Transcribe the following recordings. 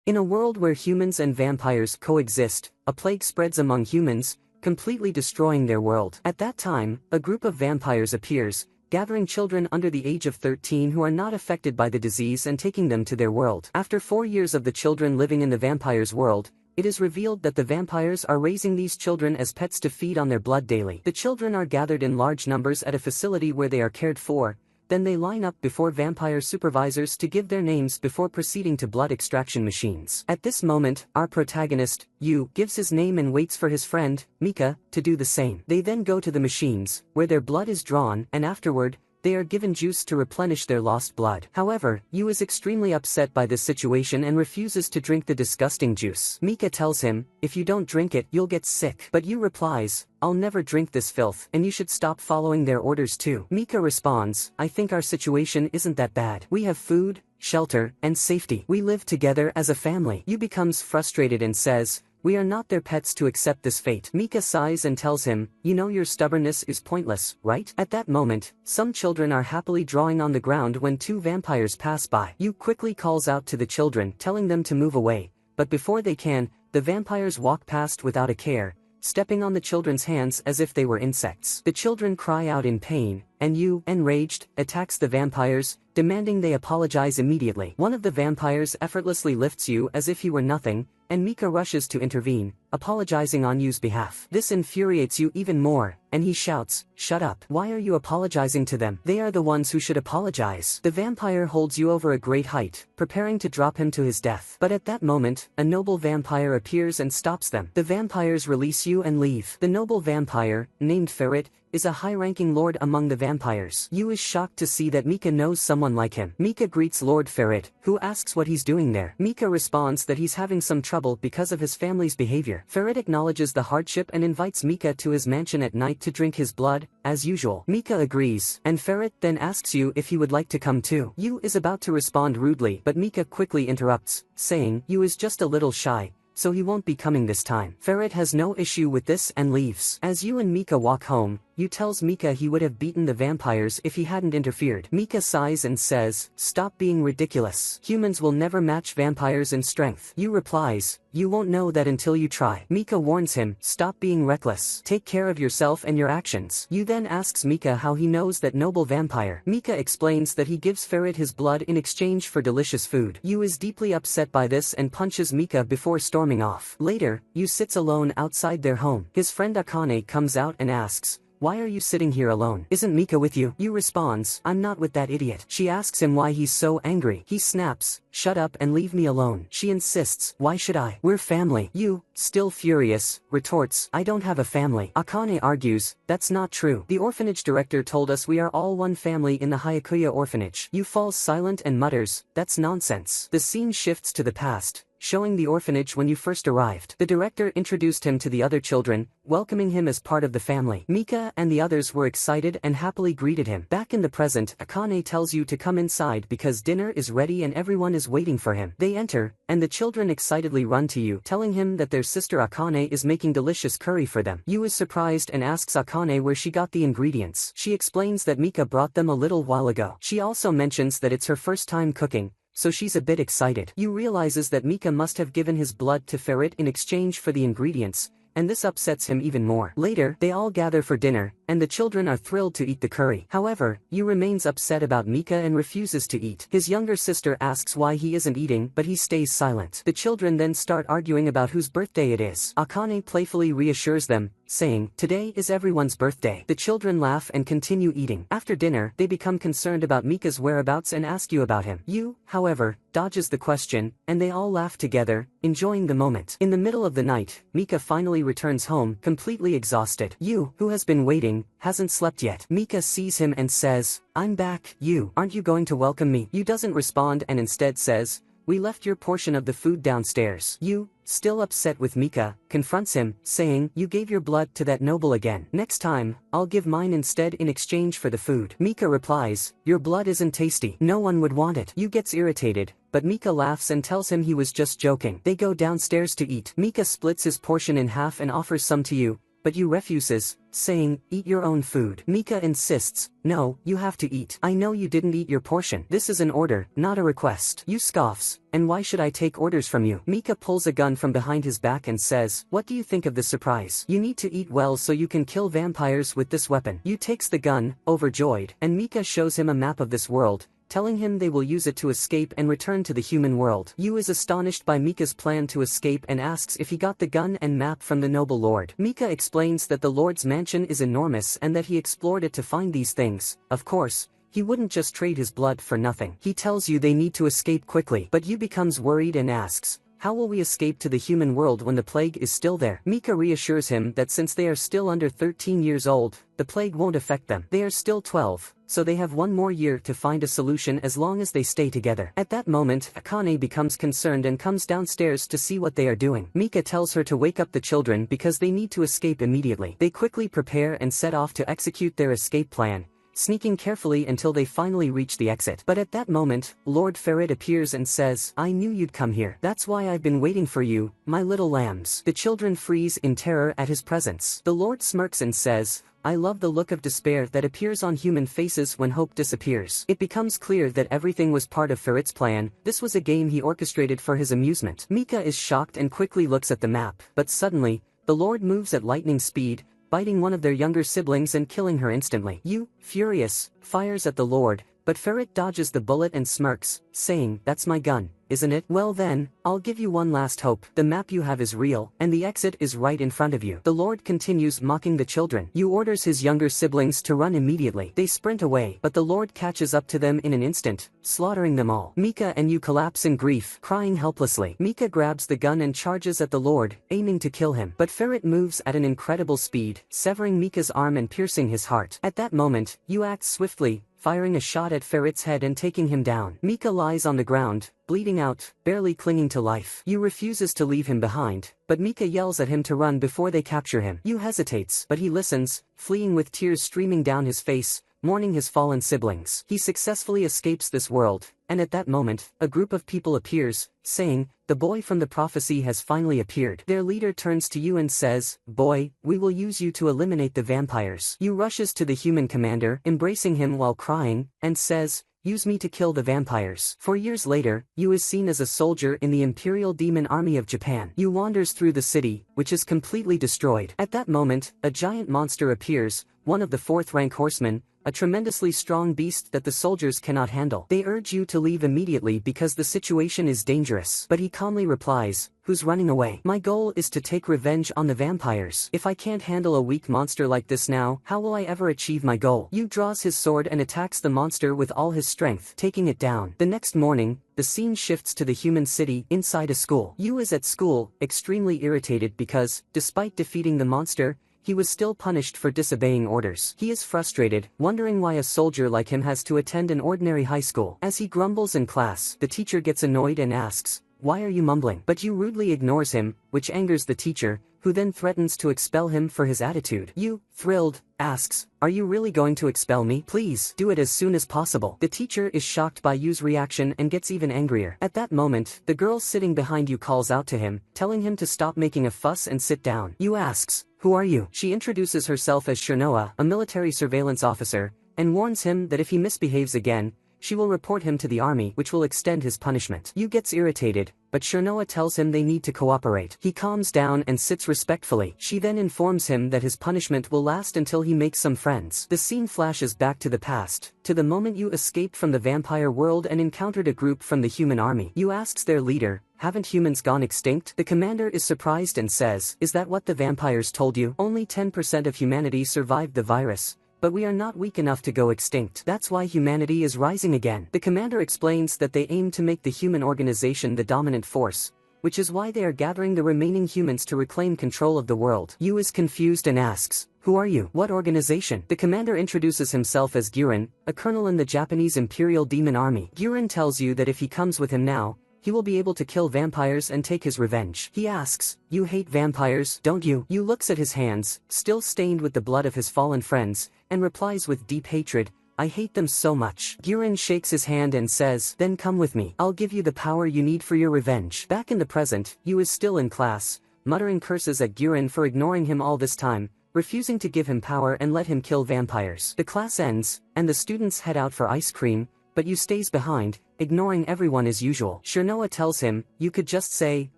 In a world where humans and vampires coexist, a plague spreads among humans, completely destroying their world. At that time, a group of vampires appears, gathering children under the age of 13 who are not affected by the disease and taking them to their world. After 4 years of the children living in the vampires' world, it is revealed that the vampires are raising these children as pets to feed on their blood daily. The children are gathered in large numbers at a facility where they are cared for, then they line up before vampire supervisors to give their names before proceeding to blood extraction machines. At this moment, our protagonist, Yu, gives his name and waits for his friend, Mika, to do the same. They then go to the machines, where their blood is drawn, and afterward, they are given juice to replenish their lost blood. However, Yu is extremely upset by this situation and refuses to drink the disgusting juice. Mika tells him, if you don't drink it, you'll get sick. But Yu replies, I'll never drink this filth, and you should stop following their orders too. Mika responds, I think our situation isn't that bad. We have food, shelter, and safety. We live together as a family. Yu becomes frustrated and says, we are not their pets to accept this fate. Mika sighs and tells him, you know your stubbornness is pointless, right? At that moment, some children are happily drawing on the ground when 2 vampires pass by. Yu quickly calls out to the children, telling them to move away, but before they can, the vampires walk past without a care, stepping on the children's hands as if they were insects. The children cry out in pain, and Yu, enraged, attacks the vampires, demanding they apologize immediately. One of the vampires effortlessly lifts Yu as if he were nothing, and Mika rushes to intervene, apologizing on Yu's behalf. This infuriates Yu even more, and he shouts, shut up. Why are you apologizing to them? They are the ones who should apologize. The vampire holds Yu over a great height, preparing to drop him to his death. But at that moment, a noble vampire appears and stops them. The vampires release Yu and leave. The noble vampire, named Ferret, is a high-ranking lord among the vampires. Yu is shocked to see that Mika knows someone like him. Mika greets Lord Ferret, who asks what he's doing there. Mika responds that he's having some trouble because of his family's behavior. Ferret acknowledges the hardship and invites Mika to his mansion at night to drink his blood, as usual. Mika agrees, and Ferret then asks Yu if he would like to come too. Yu is about to respond rudely, but Mika quickly interrupts, saying, Yu is just a little shy, so he won't be coming this time. Ferret has no issue with this and leaves. As Yu and Mika walk home, Yu tells Mika he would have beaten the vampires if he hadn't interfered. Mika sighs and says, stop being ridiculous. Humans will never match vampires in strength. Yu replies, you won't know that until you try. Mika warns him, stop being reckless. Take care of yourself and your actions. Yu then asks Mika how he knows that noble vampire. Mika explains that he gives Ferret his blood in exchange for delicious food. Yu is deeply upset by this and punches Mika before storming off. Later, Yu sits alone outside their home. His friend Akane comes out and asks, why are you sitting here alone? Isn't Mika with you? Yu responds, I'm not with that idiot. She asks him why he's so angry. He snaps, shut up and leave me alone. She insists, why should I? We're family. Yu, still furious, retorts, I don't have a family. Akane argues, that's not true. The orphanage director told us we are all one family in the Hyakuya orphanage. Yu falls silent and mutters, that's nonsense. The scene shifts to the past, showing the orphanage when you first arrived. The director introduced him to the other children, welcoming him as part of the family. Mika and the others were excited and happily greeted him. Back in the present, Akane tells you to come inside because dinner is ready and everyone is waiting for him. They enter, and the children excitedly run to Yu, telling him that their sister Akane is making delicious curry for them. Yu is surprised and asks Akane where she got the ingredients. She explains that Mika brought them a little while ago. She also mentions that it's her first time cooking, so she's a bit excited. Yu realizes that Mika must have given his blood to Ferret in exchange for the ingredients, and this upsets him even more. Later, they all gather for dinner, and the children are thrilled to eat the curry. However, Yu remains upset about Mika and refuses to eat. His younger sister asks why he isn't eating, but he stays silent. The children then start arguing about whose birthday it is. Akane playfully reassures them, saying, today is everyone's birthday. The children laugh and continue eating. After dinner, they become concerned about Mika's whereabouts and ask Yu about him. Yu, however, dodges the question, and they all laugh together, enjoying the moment. In the middle of the night, Mika finally returns home, completely exhausted. Yu, who has been waiting, hasn't slept yet. Mika sees him and says, I'm back. Yu, aren't you going to welcome me? Yu doesn't respond and instead says, we left your portion of the food downstairs. Yu, still upset with Mika, confronts him, saying, you gave your blood to that noble again. Next time, I'll give mine instead in exchange for the food. Mika replies, your blood isn't tasty. No one would want it. Yu gets irritated, but Mika laughs and tells him he was just joking. They go downstairs to eat. Mika splits his portion in half and offers some to Yu, but Yu refuses, saying, "Eat your own food." Mika insists, "No, you have to eat. I know you didn't eat your portion. This is an order, not a request." Yu scoffs, "And why should I take orders from you?" Mika pulls a gun from behind his back and says, "What do you think of this surprise? You need to eat well so you can kill vampires with this weapon." Yu takes the gun, overjoyed, and Mika shows him a map of this world, telling him they will use it to escape and return to the human world. Yu is astonished by Mika's plan to escape and asks if he got the gun and map from the noble lord. Mika explains that the lord's mansion is enormous and that he explored it to find these things. Of course, he wouldn't just trade his blood for nothing. He tells Yu they need to escape quickly, but Yu becomes worried and asks, "How will we escape to the human world when the plague is still there?" Mika reassures him that since they are still under 13 years old, the plague won't affect them. They are still 12, so they have one more year to find a solution as long as they stay together. At that moment, Akane becomes concerned and comes downstairs to see what they are doing. Mika tells her to wake up the children because they need to escape immediately. They quickly prepare and set off to execute their escape plan, sneaking carefully until they finally reach the exit. But at that moment, Lord Ferret appears and says, "I knew you'd come here. That's why I've been waiting for you, my little lambs." The children freeze in terror at his presence. The Lord smirks and says, "I love the look of despair that appears on human faces when hope disappears." It becomes clear that everything was part of Ferret's plan. This was a game he orchestrated for his amusement. Mika is shocked and quickly looks at the map, but suddenly, the Lord moves at lightning speed, biting one of their younger siblings and killing her instantly. Yu, furious, fires at the Lord, but Ferret dodges the bullet and smirks, saying, "That's my gun, isn't it? Well then, I'll give you one last hope. The map you have is real, and the exit is right in front of you." The Lord continues mocking the children. Yu orders his younger siblings to run immediately. They sprint away, but the Lord catches up to them in an instant, slaughtering them all. Mika and Yu collapse in grief, crying helplessly. Mika grabs the gun and charges at the Lord, aiming to kill him. But Ferret moves at an incredible speed, severing Mika's arm and piercing his heart. At that moment, Yu acts swiftly, firing a shot at Ferret's head and taking him down. Mika lies on the ground, bleeding out, barely clinging to life. Yu refuses to leave him behind, but Mika yells at him to run before they capture him. Yu hesitates, but he listens, fleeing with tears streaming down his face, mourning his fallen siblings. He successfully escapes this world, and at that moment, a group of people appears, saying, "The boy from the prophecy has finally appeared." Their leader turns to Yu and says, "Boy, we will use you to eliminate the vampires." Yu rushes to the human commander, embracing him while crying, and says, "Use me to kill the vampires." 4 years later, Yu is seen as a soldier in the Imperial Demon Army of Japan. Yu wanders through the city, which is completely destroyed. At that moment, a giant monster appears, one of the 4th-rank horsemen, a tremendously strong beast that the soldiers cannot handle. They urge Yu to leave immediately because the situation is dangerous. But he calmly replies, "Who's running away? My goal is to take revenge on the vampires. If I can't handle a weak monster like this now, how will I ever achieve my goal?" Yu draws his sword and attacks the monster with all his strength, taking it down. The next morning, the scene shifts to the human city inside a school. Yu is at school, extremely irritated because, despite defeating the monster, he was still punished for disobeying orders. He is frustrated, wondering why a soldier like him has to attend an ordinary high school. As he grumbles in class, the teacher gets annoyed and asks, "Why are you mumbling?" But Yu rudely ignores him, which angers the teacher, who then threatens to expel him for his attitude. Yu, thrilled, asks, "Are you really going to expel me? Please, do it as soon as possible." The teacher is shocked by Yu's reaction and gets even angrier. At that moment, the girl sitting behind Yu calls out to him, telling him to stop making a fuss and sit down. Yu asks, "Who are you?" She introduces herself as Shirnoa, a military surveillance officer, and warns him that if he misbehaves again, she will report him to the army, which will extend his punishment. Yu gets irritated, but Shirnoa tells him they need to cooperate. He calms down and sits respectfully. She then informs him that his punishment will last until he makes some friends. The scene flashes back to the past, to the moment Yu escaped from the vampire world and encountered a group from the human army. Yu asks their leader, "Haven't humans gone extinct?" The commander is surprised and says, "Is that what the vampires told you? Only 10% of humanity survived the virus. But we are not weak enough to go extinct. That's why humanity is rising again." The commander explains that they aim to make the human organization the dominant force, which is why they are gathering the remaining humans to reclaim control of the world. Yu is confused and asks, "Who are you? What organization?" The commander introduces himself as Guren, a colonel in the Japanese Imperial Demon Army. Guren tells Yu that if he comes with him now, he will be able to kill vampires and take his revenge. He asks, "You hate vampires, don't you?" Yu looks at his hands, still stained with the blood of his fallen friends, and replies with deep hatred, "I hate them so much." Guren shakes his hand and says, "Then come with me. I'll give you the power you need for your revenge." Back in the present, Yu is still in class, muttering curses at Guren for ignoring him all this time, refusing to give him power and let him kill vampires. The class ends, and the students head out for ice cream, but Yu stays behind, ignoring everyone as usual. Shirnoa tells him, "You could just say,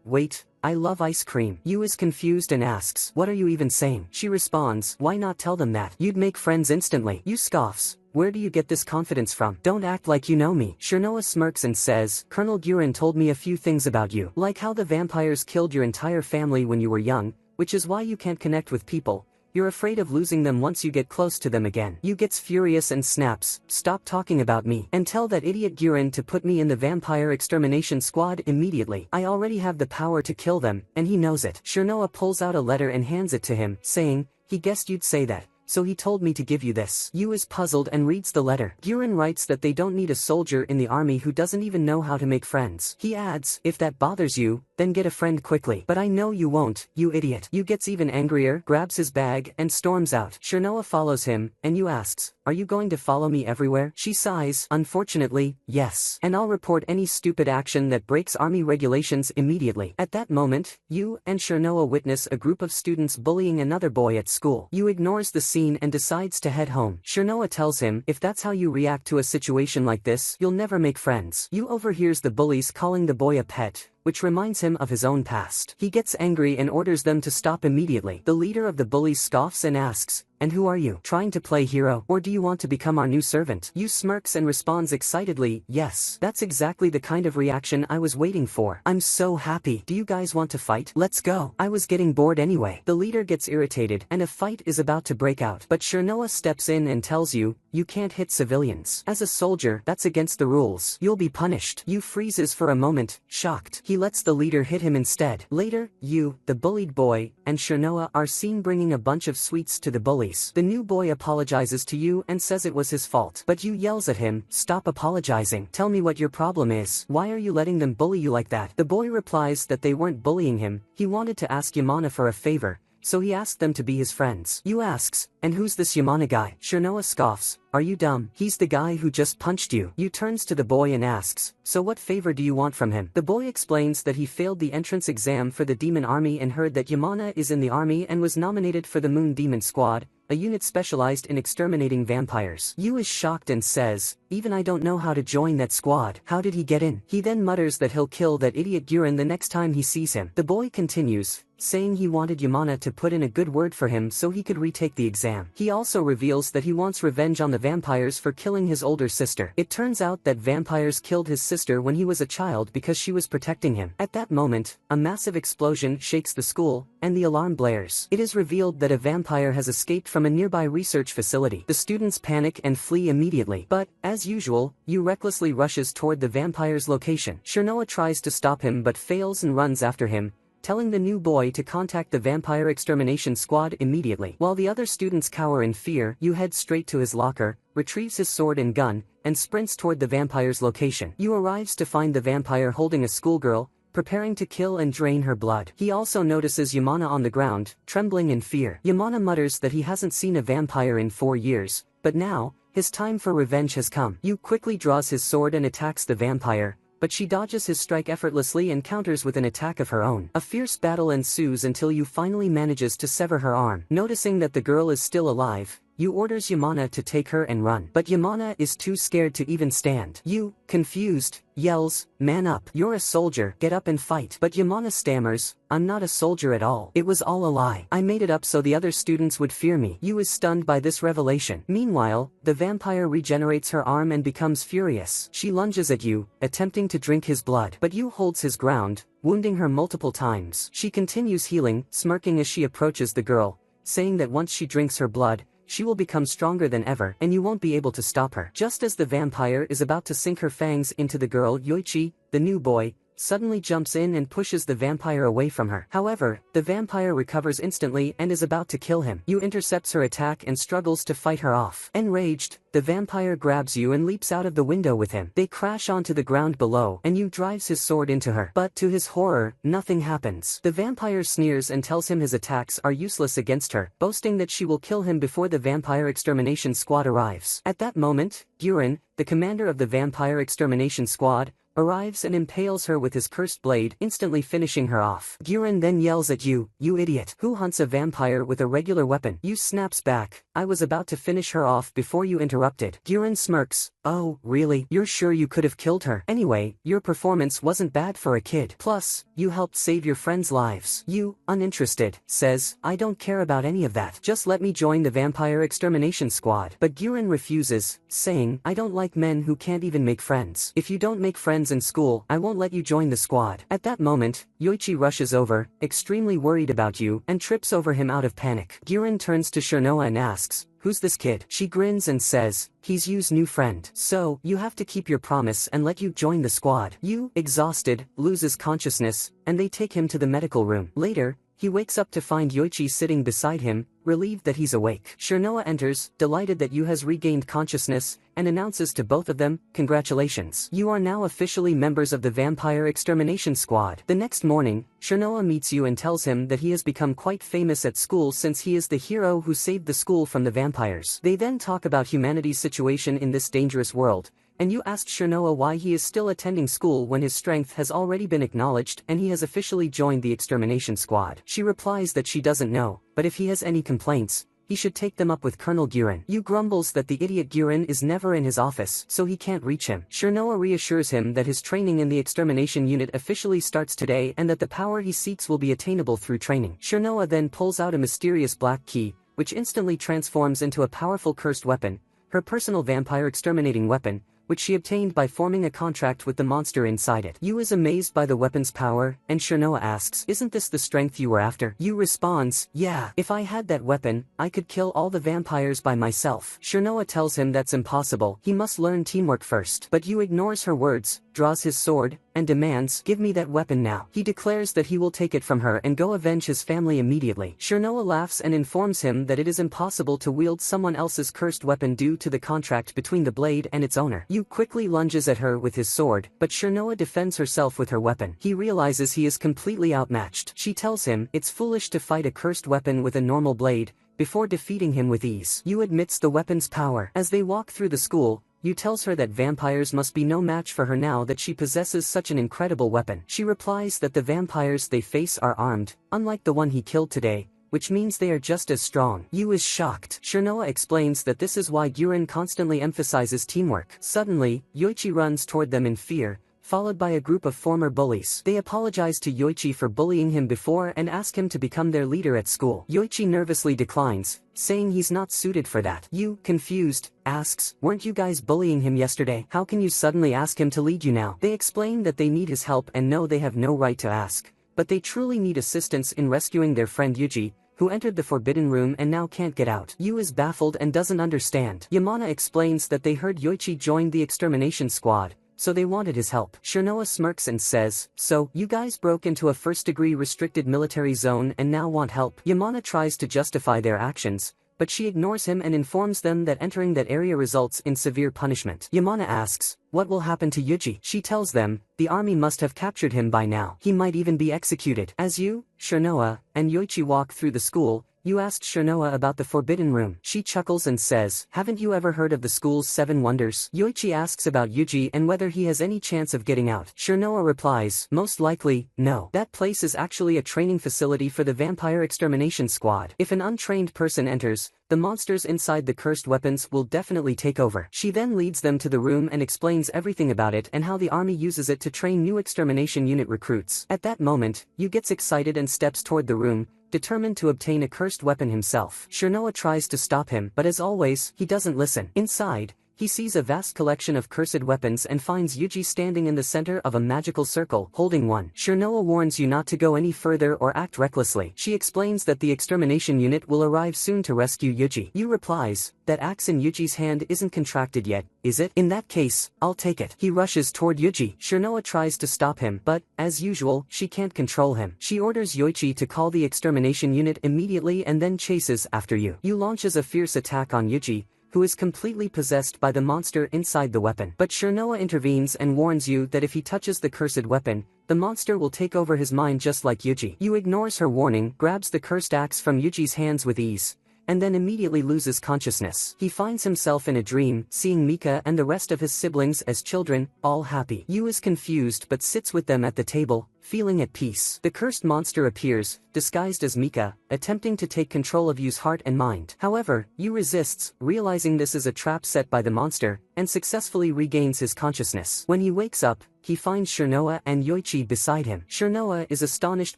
wait, I love ice cream." Yu is confused and asks, "What are you even saying?" She responds, "Why not tell them that? You'd make friends instantly." Yu scoffs, "Where do you get this confidence from? Don't act like you know me." Shirnoa smirks and says, "Colonel Guren told me a few things about you. Like how the vampires killed your entire family when you were young, which is why you can't connect with people. You're afraid of losing them once you get close to them again." Yu gets furious and snaps, "Stop talking about me, and tell that idiot Guren to put me in the vampire extermination squad immediately. I already have the power to kill them, and he knows it." Shirnoa pulls out a letter and hands it to him, saying, "He guessed you'd say that, so he told me to give you this." Yu is puzzled and reads the letter. Guren writes that they don't need a soldier in the army who doesn't even know how to make friends. He adds, "If that bothers you, then get a friend quickly. But I know you won't, you idiot." Yu gets even angrier, grabs his bag, and storms out. Shirnoa follows him, and Yu asks, "Are you going to follow me everywhere?" She sighs, "Unfortunately, yes. And I'll report any stupid action that breaks army regulations immediately." At that moment, Yu and Shirnoa witness a group of students bullying another boy at school. Yu ignores the scene and decides to head home. Shirnoa tells him, "If that's how you react to a situation like this, you'll never make friends." Yu overhears the bullies calling the boy a pet, which reminds him of his own past. He gets angry and orders them to stop immediately. The leader of the bullies scoffs and asks, "And who are you? Trying to play hero, or do you want to become our new servant?" Yu smirks and responds excitedly, "Yes, that's exactly the kind of reaction I was waiting for. I'm so happy. Do you guys want to fight? Let's go. I was getting bored anyway." The leader gets irritated, and a fight is about to break out. But Shirnoa steps in and tells Yu, "You can't hit civilians. As a soldier, that's against the rules. You'll be punished." Yu freezes for a moment, shocked. He lets the leader hit him instead. Later, Yu, the bullied boy, and Shirnoa are seen bringing a bunch of sweets to the bullies. The new boy apologizes to Yu and says it was his fault. But Yu yells at him, "Stop apologizing. Tell me what your problem is. Why are you letting them bully you like that?" The boy replies that they weren't bullying him. He wanted to ask Yamana for a favor, so he asked them to be his friends. Yu asks, "And who's this Yamana guy?" Shirnoa scoffs, "Are you dumb? He's the guy who just punched you." Yu turns to the boy and asks, "So what favor do you want from him?" The boy explains that he failed the entrance exam for the demon army and heard that Yamana is in the army and was nominated for the Moon Demon Squad, a unit specialized in exterminating vampires. Yu is shocked and says, "Even I don't know how to join that squad. How did he get in?" He then mutters that he'll kill that idiot Guren the next time he sees him. The boy continues, saying he wanted Yamana to put in a good word for him so he could retake the exam. He also reveals that he wants revenge on the vampires for killing his older sister. It turns out that vampires killed his sister when he was a child because she was protecting him. At that moment, a massive explosion shakes the school, and the alarm blares. It is revealed that a vampire has escaped from a nearby research facility. The students panic and flee immediately. But, as usual, Yu recklessly rushes toward the vampire's location. Shirnoa tries to stop him but fails and runs after him, telling the new boy to contact the vampire extermination squad immediately. While the other students cower in fear, Yu heads straight to his locker, retrieves his sword and gun, and sprints toward the vampire's location. Yu arrives to find the vampire holding a schoolgirl, preparing to kill and drain her blood. He also notices Yamana on the ground, trembling in fear. Yamana mutters that he hasn't seen a vampire in 4 years, but now, his time for revenge has come. Yu quickly draws his sword and attacks the vampire, but she dodges his strike effortlessly and counters with an attack of her own. A fierce battle ensues until Yu finally manages to sever her arm. Noticing that the girl is still alive, Yu orders Yamana to take her and run. But Yamana is too scared to even stand. Yu, confused, yells, "Man up. You're a soldier. Get up and fight." But Yamana stammers, "I'm not a soldier at all. It was all a lie. I made it up so the other students would fear me." Yu is stunned by this revelation. Meanwhile, the vampire regenerates her arm and becomes furious. She lunges at Yu, attempting to drink his blood. But Yu holds his ground, wounding her multiple times. She continues healing, smirking as she approaches the girl, saying that once she drinks her blood, she will become stronger than ever, and you won't be able to stop her. Just as the vampire is about to sink her fangs into the girl, Yoichi, the new boy, suddenly jumps in and pushes the vampire away from her. However, the vampire recovers instantly and is about to kill him. Yu intercepts her attack and struggles to fight her off. Enraged, the vampire grabs Yu and leaps out of the window with him. They crash onto the ground below, and Yu drives his sword into her. But to his horror, nothing happens. The vampire sneers and tells him his attacks are useless against her, boasting that she will kill him before the vampire extermination squad arrives. At that moment, Guren, the commander of the vampire extermination squad, arrives and impales her with his cursed blade, instantly finishing her off. Gyurin then yells at you idiot. Who hunts a vampire with a regular weapon? You snaps back, I was about to finish her off before you interrupted. Gyurin smirks, oh, really? You're sure you could have killed her? Anyway, your performance wasn't bad for a kid. Plus, you helped save your friends' lives. You, uninterested, says, I don't care about any of that. Just let me join the vampire extermination squad. But Gyurin refuses, saying, I don't like men who can't even make friends. If you don't make friends in school, I won't let you join the squad. At that moment, Yoichi rushes over, extremely worried about you, and trips over him out of panic. Gyurin turns to Shirnoa and asks, who's this kid? She grins and says, he's Yu's new friend. So, you have to keep your promise and let you join the squad. Yu, exhausted, loses consciousness, and they take him to the medical room. Later, he wakes up to find Yoichi sitting beside him, relieved that he's awake. Shirnoa enters, delighted that Yu has regained consciousness, and announces to both of them, congratulations. You are now officially members of the Vampire Extermination Squad. The next morning, Shirnoa meets Yu and tells him that he has become quite famous at school since he is the hero who saved the school from the vampires. They then talk about humanity's situation in this dangerous world, and Yu asked Shirnoa why he is still attending school when his strength has already been acknowledged and he has officially joined the extermination squad. She replies that she doesn't know, but if he has any complaints, he should take them up with Colonel Gyurin. Yu grumbles that the idiot Gyurin is never in his office, so he can't reach him. Shirnoa reassures him that his training in the extermination unit officially starts today and that the power he seeks will be attainable through training. Shirnoa then pulls out a mysterious black key, which instantly transforms into a powerful cursed weapon, her personal vampire exterminating weapon, which she obtained by forming a contract with the monster inside it. Yu is amazed by the weapon's power, and Shirnoa asks, isn't this the strength you were after? Yu responds, yeah, if I had that weapon, I could kill all the vampires by myself. Shirnoa tells him that's impossible, he must learn teamwork first. But Yu ignores her words, draws his sword, and demands, give me that weapon now. He declares that he will take it from her and go avenge his family immediately. Shirnoa laughs and informs him that it is impossible to wield someone else's cursed weapon due to the contract between the blade and its owner. Yu quickly lunges at her with his sword, but Shirnoa defends herself with her weapon. He realizes he is completely outmatched. She tells him it's foolish to fight a cursed weapon with a normal blade, before defeating him with ease. Yu admits the weapon's power. As they walk through the school, Yu tells her that vampires must be no match for her now that she possesses such an incredible weapon. She replies that the vampires they face are armed, unlike the one he killed today, which means they are just as strong. Yu is shocked. Shirnoa explains that this is why Gyurin constantly emphasizes teamwork. Suddenly, Yoichi runs toward them in fear, followed by a group of former bullies. They apologize to Yoichi for bullying him before and ask him to become their leader at school. Yoichi nervously declines, saying he's not suited for that. Yu, confused, asks, weren't you guys bullying him yesterday? How can you suddenly ask him to lead you now? They explain that they need his help and know they have no right to ask, but they truly need assistance in rescuing their friend Yuji, who entered the forbidden room and now can't get out. Yu is baffled and doesn't understand. Yamana explains that they heard Yoichi joined the extermination squad, so they wanted his help. Shirnoa smirks and says, so, you guys broke into a first-degree restricted military zone and now want help? Yamana tries to justify their actions, but she ignores him and informs them that entering that area results in severe punishment. Yamana asks, what will happen to Yuji? She tells them, the army must have captured him by now. He might even be executed. As Yu, Shirnoa, and Yoichi walk through the school, Yu asked Shirnoa about the forbidden room. She chuckles and says, haven't you ever heard of the school's 7 wonders? Yoichi asks about Yuji and whether he has any chance of getting out. Shirnoa replies, most likely, no. That place is actually a training facility for the vampire extermination squad. If an untrained person enters, the monsters inside the cursed weapons will definitely take over. She then leads them to the room and explains everything about it and how the army uses it to train new extermination unit recruits. At that moment, Yu gets excited and steps toward the room, determined to obtain a cursed weapon himself. Shirnoa tries to stop him, but as always, he doesn't listen. Inside, he sees a vast collection of cursed weapons and finds Yuji standing in the center of a magical circle, holding one. Shirnoa warns Yu not to go any further or act recklessly. She explains that the extermination unit will arrive soon to rescue Yuji. Yu replies, that axe in Yuji's hand isn't contracted yet, is it? In that case, I'll take it. He rushes toward Yuji. Shirnoa tries to stop him, but, as usual, she can't control him. She orders Yoichi to call the extermination unit immediately and then chases after Yu. Yu launches a fierce attack on Yuji, who is completely possessed by the monster inside the weapon. But Shirnoa intervenes and warns Yu that if he touches the cursed weapon, the monster will take over his mind just like Yuji. Yu ignores her warning, grabs the cursed axe from Yuji's hands with ease, and then immediately loses consciousness. He finds himself in a dream, seeing Mika and the rest of his siblings as children, all happy. Yu is confused but sits with them at the table, feeling at peace. The cursed monster appears, disguised as Mika, attempting to take control of Yu's heart and mind. However, Yu resists, realizing this is a trap set by the monster, and successfully regains his consciousness. When he wakes up, he finds Shirnoa and Yoichi beside him. Shirnoa is astonished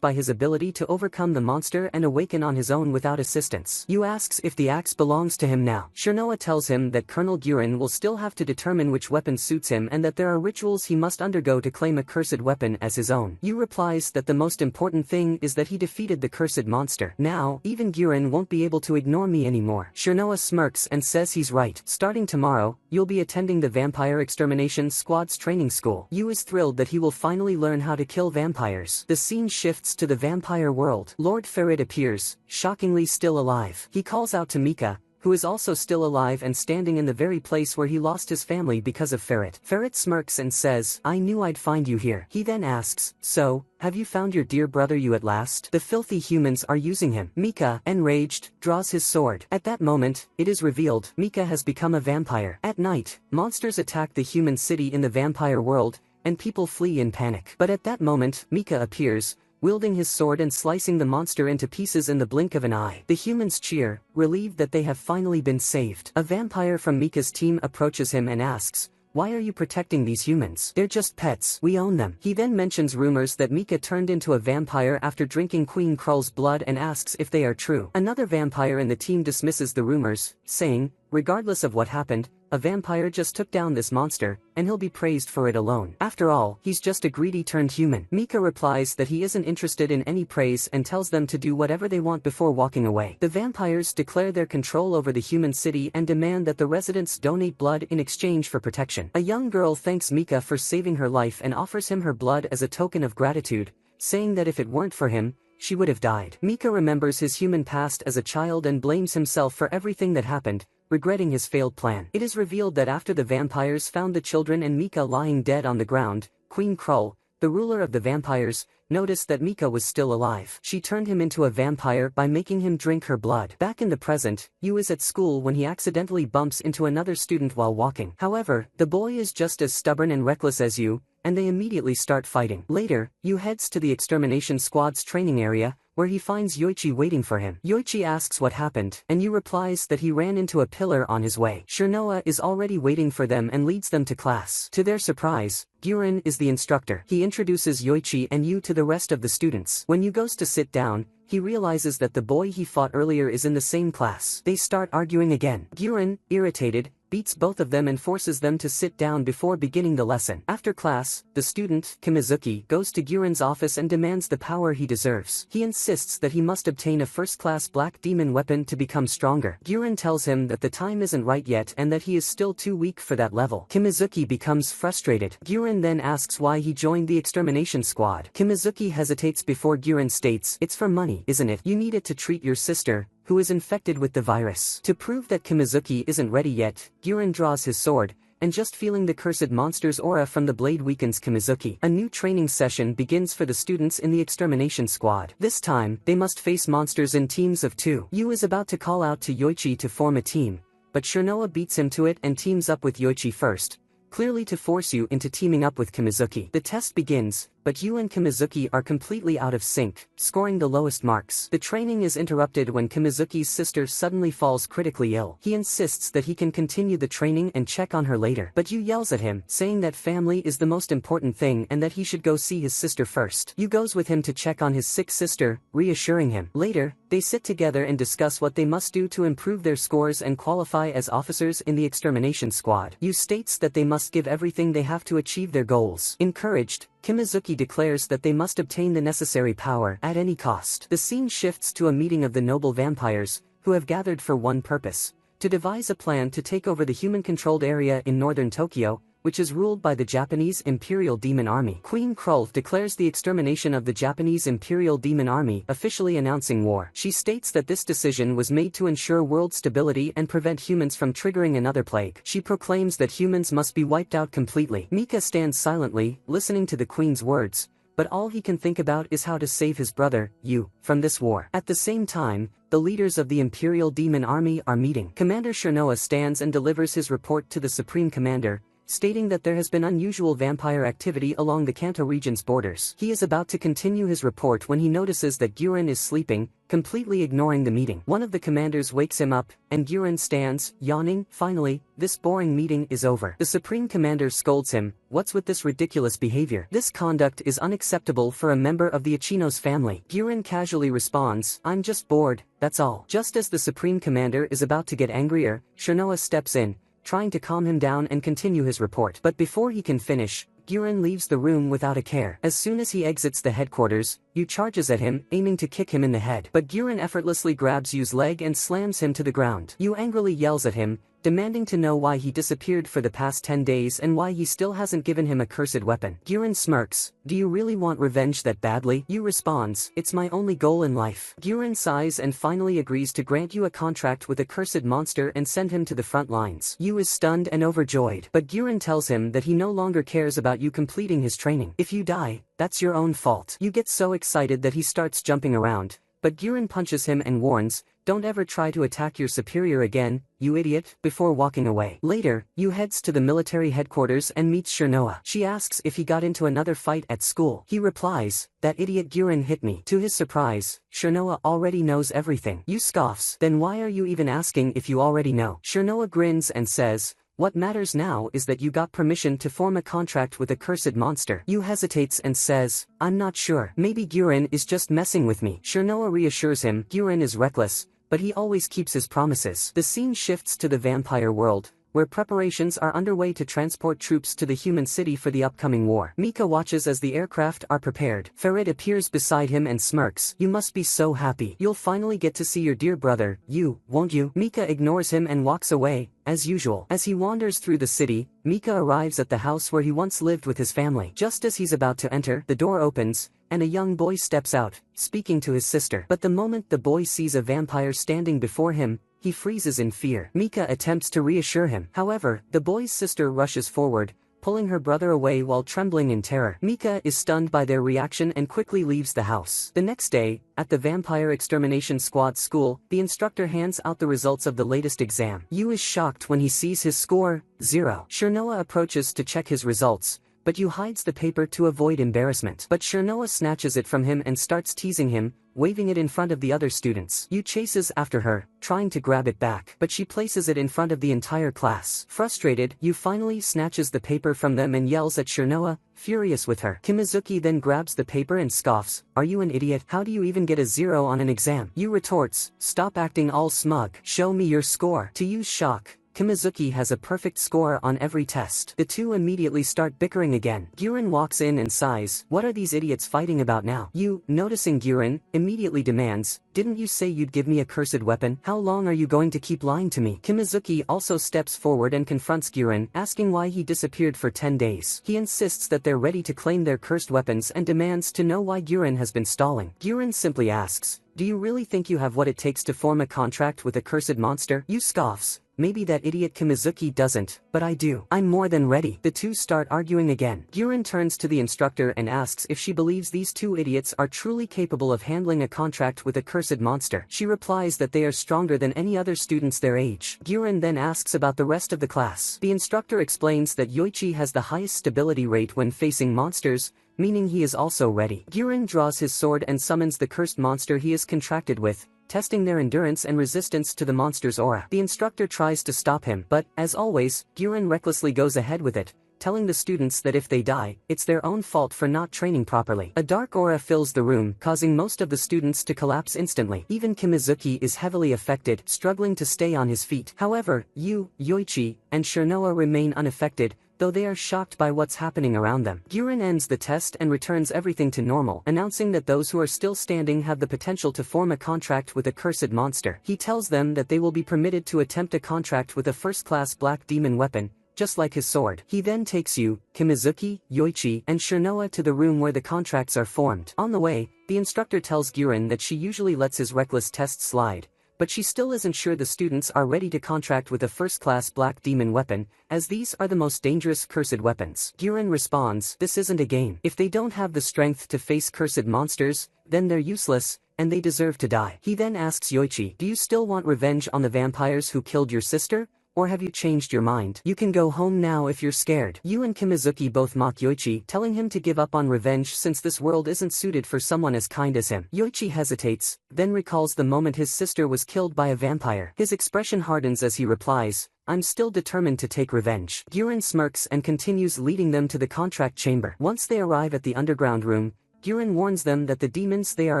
by his ability to overcome the monster and awaken on his own without assistance. Yu asks if the axe belongs to him now. Shirnoa tells him that Colonel Guren will still have to determine which weapon suits him and that there are rituals he must undergo to claim a cursed weapon as his own. Yu replies that the most important thing is that he defeated the cursed monster. Now, even Guren won't be able to ignore me anymore. Shirnoa smirks and says he's right. Starting tomorrow, you'll be attending the Vampire Extermination Squad's training school. Yu is thrilled that he will finally learn how to kill vampires. The scene shifts to the vampire world. Lord Ferret appears, shockingly still alive. He calls out to Mika, who is also still alive and standing in the very place where he lost his family because of Ferret. Ferret smirks and says, "I knew I'd find you here." He then asks, "So, have you found your dear brother Yu at last? The filthy humans are using him." Mika, enraged, draws his sword. At that moment, it is revealed Mika has become a vampire. At night, monsters attack the human city in the vampire world, and people flee in panic. But at that moment, Mika appears, wielding his sword and slicing the monster into pieces in the blink of an eye. The humans cheer, relieved that they have finally been saved. A vampire from Mika's team approaches him and asks, "Why are you protecting these humans? They're just pets. We own them." He then mentions rumors that Mika turned into a vampire after drinking Queen Krull's blood and asks if they are true. Another vampire in the team dismisses the rumors, saying, "Regardless of what happened, a vampire just took down this monster, and he'll be praised for it alone. After all, he's just a greedy turned human." Mika replies that he isn't interested in any praise and tells them to do whatever they want before walking away. The vampires declare their control over the human city and demand that the residents donate blood in exchange for protection. A young girl thanks Mika for saving her life and offers him her blood as a token of gratitude, saying that if it weren't for him, she would have died. Mika remembers his human past as a child and blames himself for everything that happened, regretting his failed plan. It is revealed that after the vampires found the children and Mika lying dead on the ground, Queen Krull, the ruler of the vampires, noticed that Mika was still alive. She turned him into a vampire by making him drink her blood. Back in the present, Yu is at school when he accidentally bumps into another student while walking. However, the boy is just as stubborn and reckless as Yu, and they immediately start fighting. Later, Yu heads to the extermination squad's training area, where he finds Yoichi waiting for him. Yoichi asks what happened, and Yu replies that he ran into a pillar on his way. Shirnoa is already waiting for them and leads them to class. To their surprise, Guren is the instructor. He introduces Yoichi and Yu to the rest of the students. When Yu goes to sit down, he realizes that the boy he fought earlier is in the same class. They start arguing again. Guren, irritated, beats both of them and forces them to sit down before beginning the lesson. After class, the student, Kimizuki, goes to Guren's office and demands the power he deserves. He insists that he must obtain a first-class black demon weapon to become stronger. Guren tells him that the time isn't right yet and that he is still too weak for that level. Kimizuki becomes frustrated. Guren then asks why he joined the extermination squad. Kimizuki hesitates before Guren states, "It's for money, isn't it? You need it to treat your sister, who is infected with the virus." To prove that Kimizuki isn't ready yet, Guren draws his sword, and just feeling the cursed monster's aura from the blade weakens Kimizuki. A new training session begins for the students in the extermination squad. This time, they must face monsters in teams of 2. Yu is about to call out to Yoichi to form a team, but Shirnoa beats him to it and teams up with Yoichi first, clearly to force Yu into teaming up with Kimizuki. The test begins, but Yu and Kimizuki are completely out of sync, scoring the lowest marks. The training is interrupted when Kimizuki's sister suddenly falls critically ill. He insists that he can continue the training and check on her later, but Yu yells at him, saying that family is the most important thing and that he should go see his sister first. Yu goes with him to check on his sick sister, reassuring him. Later, they sit together and discuss what they must do to improve their scores and qualify as officers in the extermination squad. Yu states that they must give everything they have to achieve their goals. Encouraged, Kimizuki declares that they must obtain the necessary power at any cost. The scene shifts to a meeting of the noble vampires, who have gathered for one purpose: to devise a plan to take over the human-controlled area in northern Tokyo, which is ruled by the Japanese Imperial Demon Army. Queen Krull declares the extermination of the Japanese Imperial Demon Army, officially announcing war. She states that this decision was made to ensure world stability and prevent humans from triggering another plague. She proclaims that humans must be wiped out completely. Mika stands silently, listening to the Queen's words, but all he can think about is how to save his brother, Yu, from this war. At the same time, the leaders of the Imperial Demon Army are meeting. Commander Shirnoa stands and delivers his report to the Supreme Commander, stating that there has been unusual vampire activity along the Kanto region's borders. He is about to continue his report when he notices that Guren is sleeping, completely ignoring the meeting. One of the commanders wakes him up, and Guren stands, yawning. Finally, this boring meeting is over. The Supreme Commander scolds him, "What's with this ridiculous behavior? This conduct is unacceptable for a member of the Ichinos family." Guren casually responds, "I'm just bored, that's all." Just as the Supreme Commander is about to get angrier, Shirnoa steps in, trying to calm him down and continue his report. But before he can finish, Guren leaves the room without a care. As soon as he exits the headquarters, Yu charges at him, aiming to kick him in the head. But Guren effortlessly grabs Yu's leg and slams him to the ground. Yu angrily yells at him, demanding to know why he disappeared for the past 10 days and why he still hasn't given him a cursed weapon. Guren smirks, "Do you really want revenge that badly?" Yu responds, "It's my only goal in life." Guren sighs and finally agrees to grant Yu a contract with a cursed monster and send him to the front lines. Yu is stunned and overjoyed, but Guren tells him that he no longer cares about Yu completing his training. "If you die, that's your own fault." Yu gets so excited that he starts jumping around, but Guren punches him and warns, "Don't ever try to attack your superior again, you idiot," before walking away. Later, Yu heads to the military headquarters and meets Shirnoa. She asks if he got into another fight at school. He replies, "That idiot Guren hit me." To his surprise, Shirnoa already knows everything. Yu scoffs, "Then why are you even asking if you already know?" Shirnoa grins and says, "What matters now is that you got permission to form a contract with a cursed monster." Yu hesitates and says, "I'm not sure. Maybe Guren is just messing with me." Shirnoa reassures him Guren is reckless, but he always keeps his promises. The scene shifts to the vampire world, where preparations are underway to transport troops to the human city for the upcoming war. Mika watches as the aircraft are prepared. Farid appears beside him and smirks, "You must be so happy. You'll finally get to see your dear brother, Yu, won't you?" Mika ignores him and walks away, as usual. As he wanders through the city, Mika arrives at the house where he once lived with his family. Just as he's about to enter, the door opens, and a young boy steps out, speaking to his sister. But the moment the boy sees a vampire standing before him, he freezes in fear. Mika attempts to reassure him. However, the boy's sister rushes forward, pulling her brother away while trembling in terror. Mika is stunned by their reaction and quickly leaves the house. The next day, at the Vampire Extermination Squad school, the instructor hands out the results of the latest exam. Yu is shocked when he sees his score, 0. Shirnoa approaches to check his results, but Yu hides the paper to avoid embarrassment. But Shirnoa snatches it from him and starts teasing him, waving it in front of the other students. Yu chases after her, trying to grab it back, but she places it in front of the entire class. Frustrated, Yu finally snatches the paper from them and yells at Shirnoa, furious with her. Kimizuki then grabs the paper and scoffs, "Are you an idiot? How do you even get a 0 on an exam?" Yu retorts, "Stop acting all smug. Show me your score." To Yu's shock, Kimizuki has a perfect score on every test. The two immediately start bickering again. Guren walks in and sighs, "What are these idiots fighting about now?" Yu, noticing Guren, immediately demands, "Didn't you say you'd give me a cursed weapon? How long are you going to keep lying to me?" Kimizuki also steps forward and confronts Guren, asking why he disappeared for 10 days. He insists that they're ready to claim their cursed weapons and demands to know why Guren has been stalling. Guren simply asks, "Do you really think you have what it takes to form a contract with a cursed monster?" Yu scoffs, "Maybe that idiot Kimizuki doesn't, but I do. I'm more than ready." The two start arguing again. Guren turns to the instructor and asks if she believes these two idiots are truly capable of handling a contract with a cursed monster. She replies that they are stronger than any other students their age. Guren then asks about the rest of the class. The instructor explains that Yoichi has the highest stability rate when facing monsters, meaning he is also ready. Guren draws his sword and summons the cursed monster he is contracted with, testing their endurance and resistance to the monster's aura. The instructor tries to stop him, but, as always, Guren recklessly goes ahead with it, telling the students that if they die, it's their own fault for not training properly. A dark aura fills the room, causing most of the students to collapse instantly. Even Kimizuki is heavily affected, struggling to stay on his feet. However, Yu, Yoichi, and Shirnoa remain unaffected, though they are shocked by what's happening around them. Guren ends the test and returns everything to normal, announcing that those who are still standing have the potential to form a contract with a cursed monster. He tells them that they will be permitted to attempt a contract with a first-class black demon weapon, just like his sword. He then takes Yu, Kimizuki, Yoichi, and Shirnoa to the room where the contracts are formed. On the way, the instructor tells Guren that she usually lets his reckless tests slide, but she still isn't sure the students are ready to contract with a first-class black demon weapon, as these are the most dangerous cursed weapons. Guren responds, "This isn't a game. If they don't have the strength to face cursed monsters, then they're useless," and they deserve to die. He then asks Yoichi, do you still want revenge on the vampires who killed your sister? Or have you changed your mind? You can go home now if you're scared. Yu and Kimizuki both mock Yoichi, telling him to give up on revenge since this world isn't suited for someone as kind as him. Yoichi hesitates, then recalls the moment his sister was killed by a vampire. His expression hardens as he replies, I'm still determined to take revenge. Guren smirks and continues leading them to the contract chamber. Once they arrive at the underground room, Guren warns them that the demons they are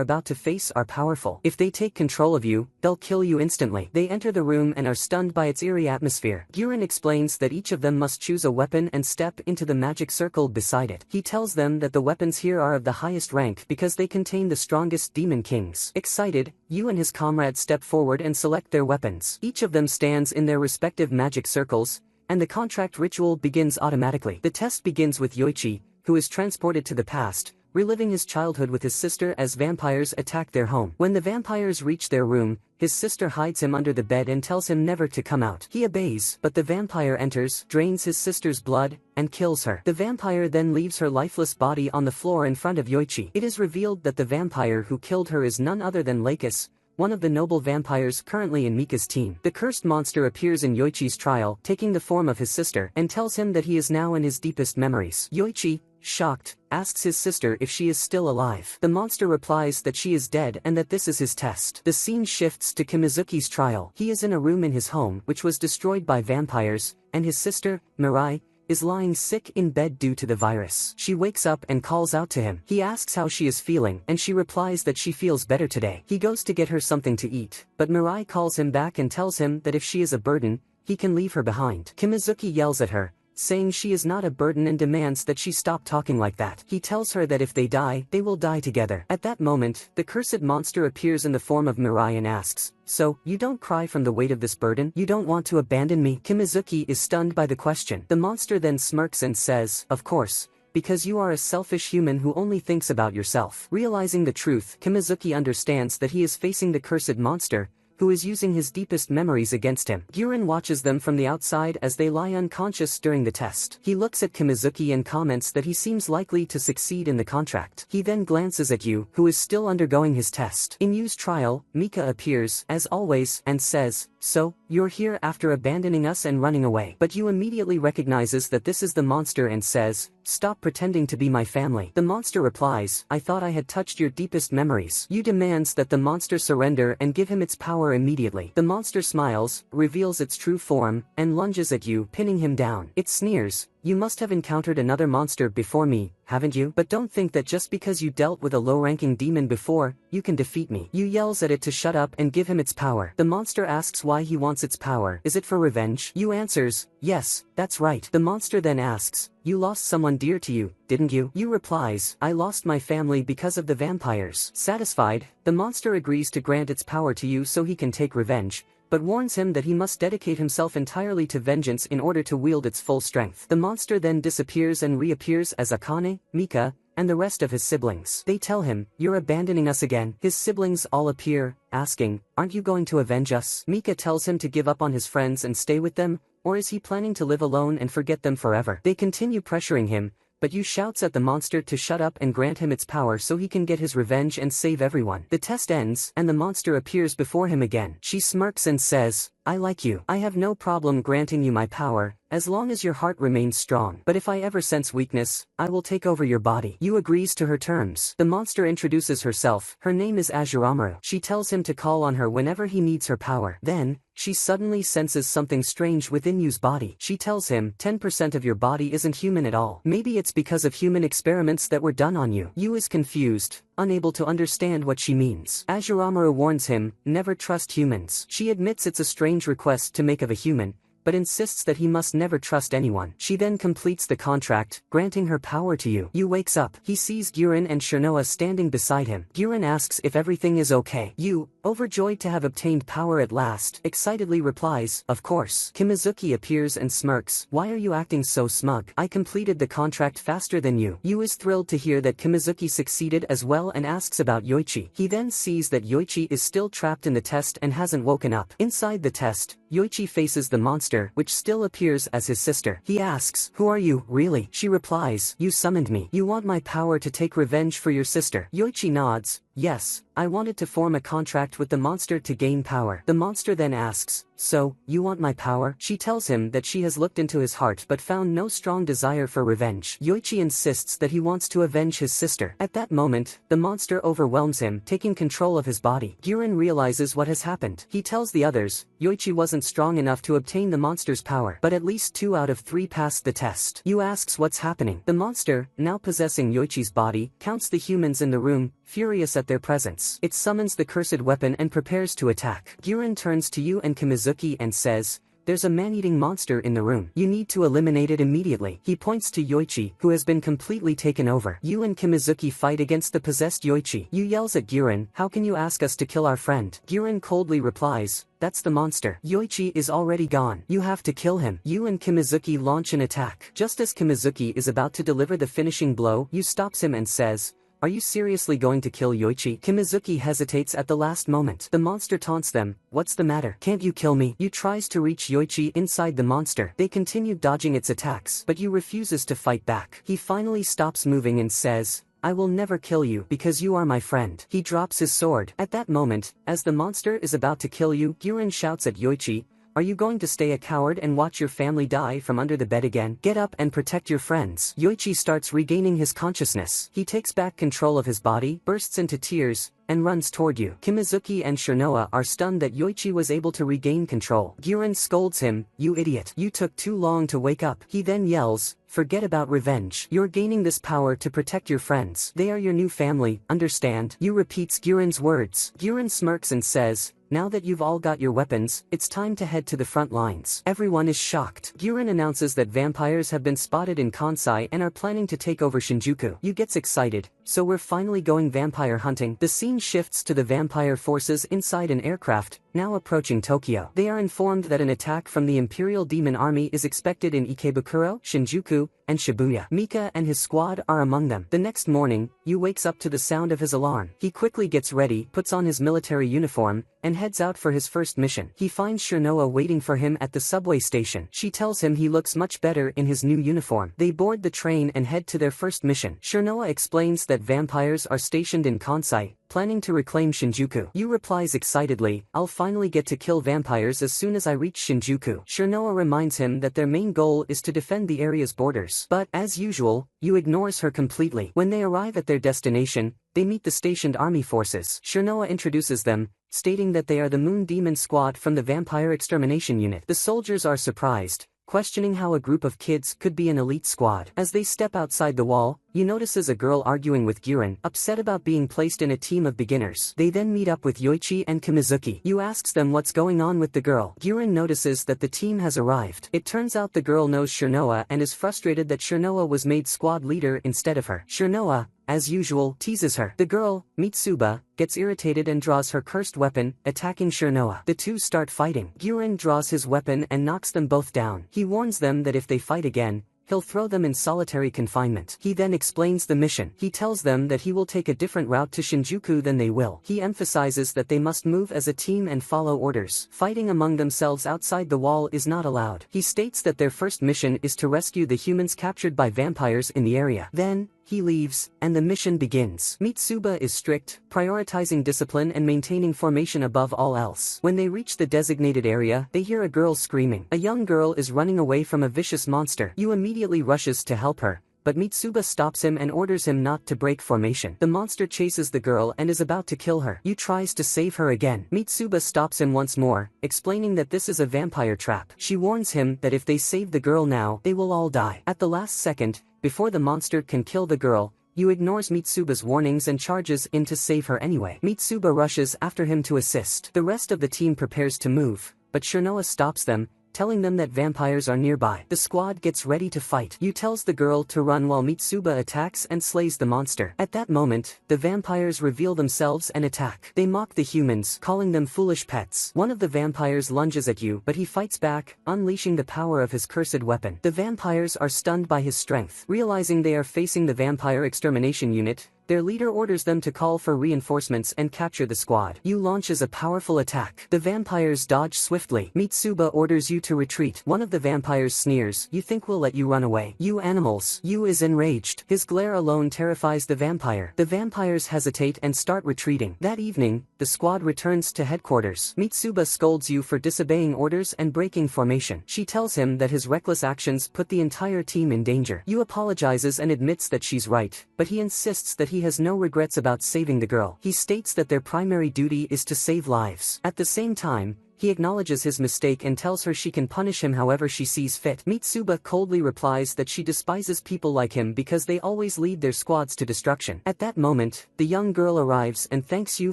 about to face are powerful. If they take control of you, they'll kill you instantly. They enter the room and are stunned by its eerie atmosphere. Guren explains that each of them must choose a weapon and step into the magic circle beside it. He tells them that the weapons here are of the highest rank because they contain the strongest demon kings. Excited, Yu and his comrades step forward and select their weapons. Each of them stands in their respective magic circles, and the contract ritual begins automatically. The test begins with Yoichi, who is transported to the past, reliving his childhood with his sister as vampires attack their home. When the vampires reach their room, his sister hides him under the bed and tells him never to come out. He obeys, but the vampire enters, drains his sister's blood, and kills her. The vampire then leaves her lifeless body on the floor in front of Yoichi. It is revealed that the vampire who killed her is none other than Lakis, one of the noble vampires currently in Mika's team. The cursed monster appears in Yoichi's trial, taking the form of his sister, and tells him that he is now in his deepest memories. Yoichi, shocked, asks his sister if she is still alive. The monster replies that she is dead and that this is his test. The scene shifts to Kimizuki's trial. He is in a room in his home, which was destroyed by vampires, and his sister, Mirai, is lying sick in bed due to the virus. She wakes up and calls out to him. He asks how she is feeling, and she replies that she feels better today. He goes to get her something to eat, but Mirai calls him back and tells him that if she is a burden, he can leave her behind. Kimizuki yells at her, saying she is not a burden and demands that she stop talking like that. He tells her that if they die, they will die together. At that moment, the cursed monster appears in the form of Mirai and asks, so, you don't cry from the weight of this burden? You don't want to abandon me? Kimizuki is stunned by the question. The monster then smirks and says, of course, because you are a selfish human who only thinks about yourself. Realizing the truth, Kimizuki understands that he is facing the cursed monster, who is using his deepest memories against him. Guren watches them from the outside as they lie unconscious during the test. He looks at Kimizuki and comments that he seems likely to succeed in the contract. He then glances at Yu, who is still undergoing his test. In Yu's trial, Mika appears, as always, and says, so, you're here after abandoning us and running away. But Yu immediately recognizes that this is the monster and says, stop pretending to be my family. The monster replies, I thought I had touched your deepest memories. Yu demands that the monster surrender and give him its power immediately. The monster smiles, reveals its true form, and lunges at Yu, pinning him down. It sneers, you must have encountered another monster before me, haven't you? But don't think that just because you dealt with a low-ranking demon before, you can defeat me. Yu yells at it to shut up and give him its power. The monster asks why he wants its power. Is it for revenge? Yu answers, yes, that's right. The monster then asks, you lost someone dear to you, didn't you? Yu replies, I lost my family because of the vampires. Satisfied, the monster agrees to grant its power to Yu so he can take revenge, but warns him that he must dedicate himself entirely to vengeance in order to wield its full strength. The monster then disappears and reappears as Akane, Mika, and the rest of his siblings. They tell him, you're abandoning us again. His siblings all appear, asking, aren't you going to avenge us? Mika tells him to give up on his friends and stay with them, or is he planning to live alone and forget them forever? They continue pressuring him, but Yu shouts at the monster to shut up and grant him its power so he can get his revenge and save everyone. The test ends, and the monster appears before him again. She smirks and says, I like you. I have no problem granting you my power, as long as your heart remains strong. But if I ever sense weakness, I will take over your body. Yu agrees to her terms. The monster introduces herself. Her name is Azuramaru. She tells him to call on her whenever he needs her power. Then, she suddenly senses something strange within Yu's body. She tells him, 10% of your body isn't human at all. Maybe it's because of human experiments that were done on you. Yu is confused, unable to understand what she means. Azuramaru warns him, never trust humans. She admits it's a strange request to make of a human, but insists that he must never trust anyone. She then completes the contract, granting her power to Yu. Yu wakes up. He sees Guren and Shirnoa standing beside him. Guren asks if everything is okay. Yu, overjoyed to have obtained power at last, excitedly replies, of course. Kimizuki appears and smirks. Why are you acting so smug? I completed the contract faster than you. Yu is thrilled to hear that Kimizuki succeeded as well and asks about Yoichi. He then sees that Yoichi is still trapped in the test and hasn't woken up. Inside the test, Yoichi faces the monster, which still appears as his sister. He asks, who are you, really? She replies, you summoned me. You want my power to take revenge for your sister. Yoichi nods, "Yes, I wanted to form a contract with the monster to gain power." The monster then asks, "So, you want my power?" She tells him that she has looked into his heart but found no strong desire for revenge. Yoichi insists that he wants to avenge his sister. At that moment, the monster overwhelms him, taking control of his body. Giren realizes what has happened. He tells the others, Yoichi wasn't strong enough to obtain the monster's power, but at least 2 out of 3 passed the test. Yu asks what's happening. The monster, now possessing Yoichi's body, counts the humans in the room, furious at their presence. It summons the cursed weapon and prepares to attack. Giren turns to Yu and Kimizuki and says, "There's a man-eating monster in the room. You need to eliminate it immediately." He points to Yoichi, who has been completely taken over. Yu and Kimizuki fight against the possessed Yoichi. Yu yells at Giren, "How can you ask us to kill our friend?" Giren coldly replies, "That's the monster. Yoichi is already gone. You have to kill him." Yu and Kimizuki launch an attack. Just as Kimizuki is about to deliver the finishing blow, Yu stops him and says, "Are you seriously going to kill Yoichi?" Kimizuki hesitates at the last moment. The monster taunts them, "What's the matter? Can't you kill me?" Yu tries to reach Yoichi inside the monster. They continue dodging its attacks, but Yu refuses to fight back. He finally stops moving and says, "I will never kill you because you are my friend." He drops his sword. At that moment, as the monster is about to kill Yu, Giren shouts at Yoichi, "Are you going to stay a coward and watch your family die from under the bed again? Get up and protect your friends." Yoichi starts regaining his consciousness. He takes back control of his body, bursts into tears, and runs toward Yu. Kimizuki and Shirnoa are stunned that Yoichi was able to regain control. Giren scolds him, "You idiot. You took too long to wake up." He then yells, "Forget about revenge. You're gaining this power to protect your friends. They are your new family, understand?" Yu repeats Giren's words. Giren smirks and says, "Now that you've all got your weapons, it's time to head to the front lines." Everyone is shocked. Giren announces that vampires have been spotted in Kansai and are planning to take over Shinjuku. Yu gets excited, "So we're finally going vampire hunting." The scene shifts to the vampire forces inside an aircraft, now approaching Tokyo. They are informed that an attack from the Imperial Demon Army is expected in Ikebukuro, Shinjuku, and Shibuya. Mika and his squad are among them. The next morning, Yu wakes up to the sound of his alarm. He quickly gets ready, puts on his military uniform, and heads out for his first mission. He finds Shirnoa waiting for him at the subway station. She tells him he looks much better in his new uniform. They board the train and head to their first mission. Shirnoa explains that vampires are stationed in Kansai, planning to reclaim Shinjuku. Yu replies excitedly, "I'll finally get to kill vampires as soon as I reach Shinjuku." Shirnoa reminds him that their main goal is to defend the area's borders. But, as usual, Yu ignores her completely. When they arrive at their destination, they meet the stationed army forces. Shirnoa introduces them, stating that they are the Moon Demon Squad from the Vampire Extermination Unit. The soldiers are surprised, questioning how a group of kids could be an elite squad. As they step outside the wall, Yu notices a girl arguing with Giren, upset about being placed in a team of beginners. They then meet up with Yoichi and Kimizuki. Yu asks them what's going on with the girl. Giren notices that the team has arrived. It turns out the girl knows Shirnoa and is frustrated that Shirnoa was made squad leader instead of her. Shirnoa, as usual, teases her. The girl, Mitsuba, gets irritated and draws her cursed weapon, attacking Shirnoa. The two start fighting. Giren draws his weapon and knocks them both down. He warns them that if they fight again, he'll throw them in solitary confinement. He then explains the mission. He tells them that he will take a different route to Shinjuku than they will. He emphasizes that they must move as a team and follow orders. Fighting among themselves outside the wall is not allowed. He states that their first mission is to rescue the humans captured by vampires in the area. Then, he leaves, and the mission begins. Mitsuba is strict, prioritizing discipline and maintaining formation above all else. When they reach the designated area, they hear a girl screaming. A young girl is running away from a vicious monster. Yu immediately rushes to help her, but Mitsuba stops him and orders him not to break formation. The monster chases the girl and is about to kill her. Yu tries to save her again. Mitsuba stops him once more, explaining that this is a vampire trap. She warns him that if they save the girl now, they will all die. At the last second, before the monster can kill the girl, Yu ignores Mitsuba's warnings and charges in to save her anyway. Mitsuba rushes after him to assist. The rest of the team prepares to move, but Shirnoa stops them, telling them that vampires are nearby. The squad gets ready to fight. Yu tells the girl to run while Mitsuba attacks and slays the monster. At that moment, the vampires reveal themselves and attack. They mock the humans, calling them foolish pets. One of the vampires lunges at Yu, but he fights back, unleashing the power of his cursed weapon. The vampires are stunned by his strength. Realizing they are facing the Vampire Extermination Unit, their leader orders them to call for reinforcements and capture the squad. Yu launches a powerful attack. The vampires dodge swiftly. Mitsuba orders Yu to retreat. One of the vampires sneers, "You think we'll let you run away? You animals." Yu is enraged. His glare alone terrifies the vampire. The vampires hesitate and start retreating. That evening, the squad returns to headquarters. Mitsuba scolds Yu for disobeying orders and breaking formation. She tells him that his reckless actions put the entire team in danger. Yu apologizes and admits that she's right, but he insists that he has no regrets about saving the girl. He states that their primary duty is to save lives. At the same time, he acknowledges his mistake and tells her she can punish him however she sees fit. Mitsuba coldly replies that she despises people like him because they always lead their squads to destruction. At that moment, the young girl arrives and thanks Yu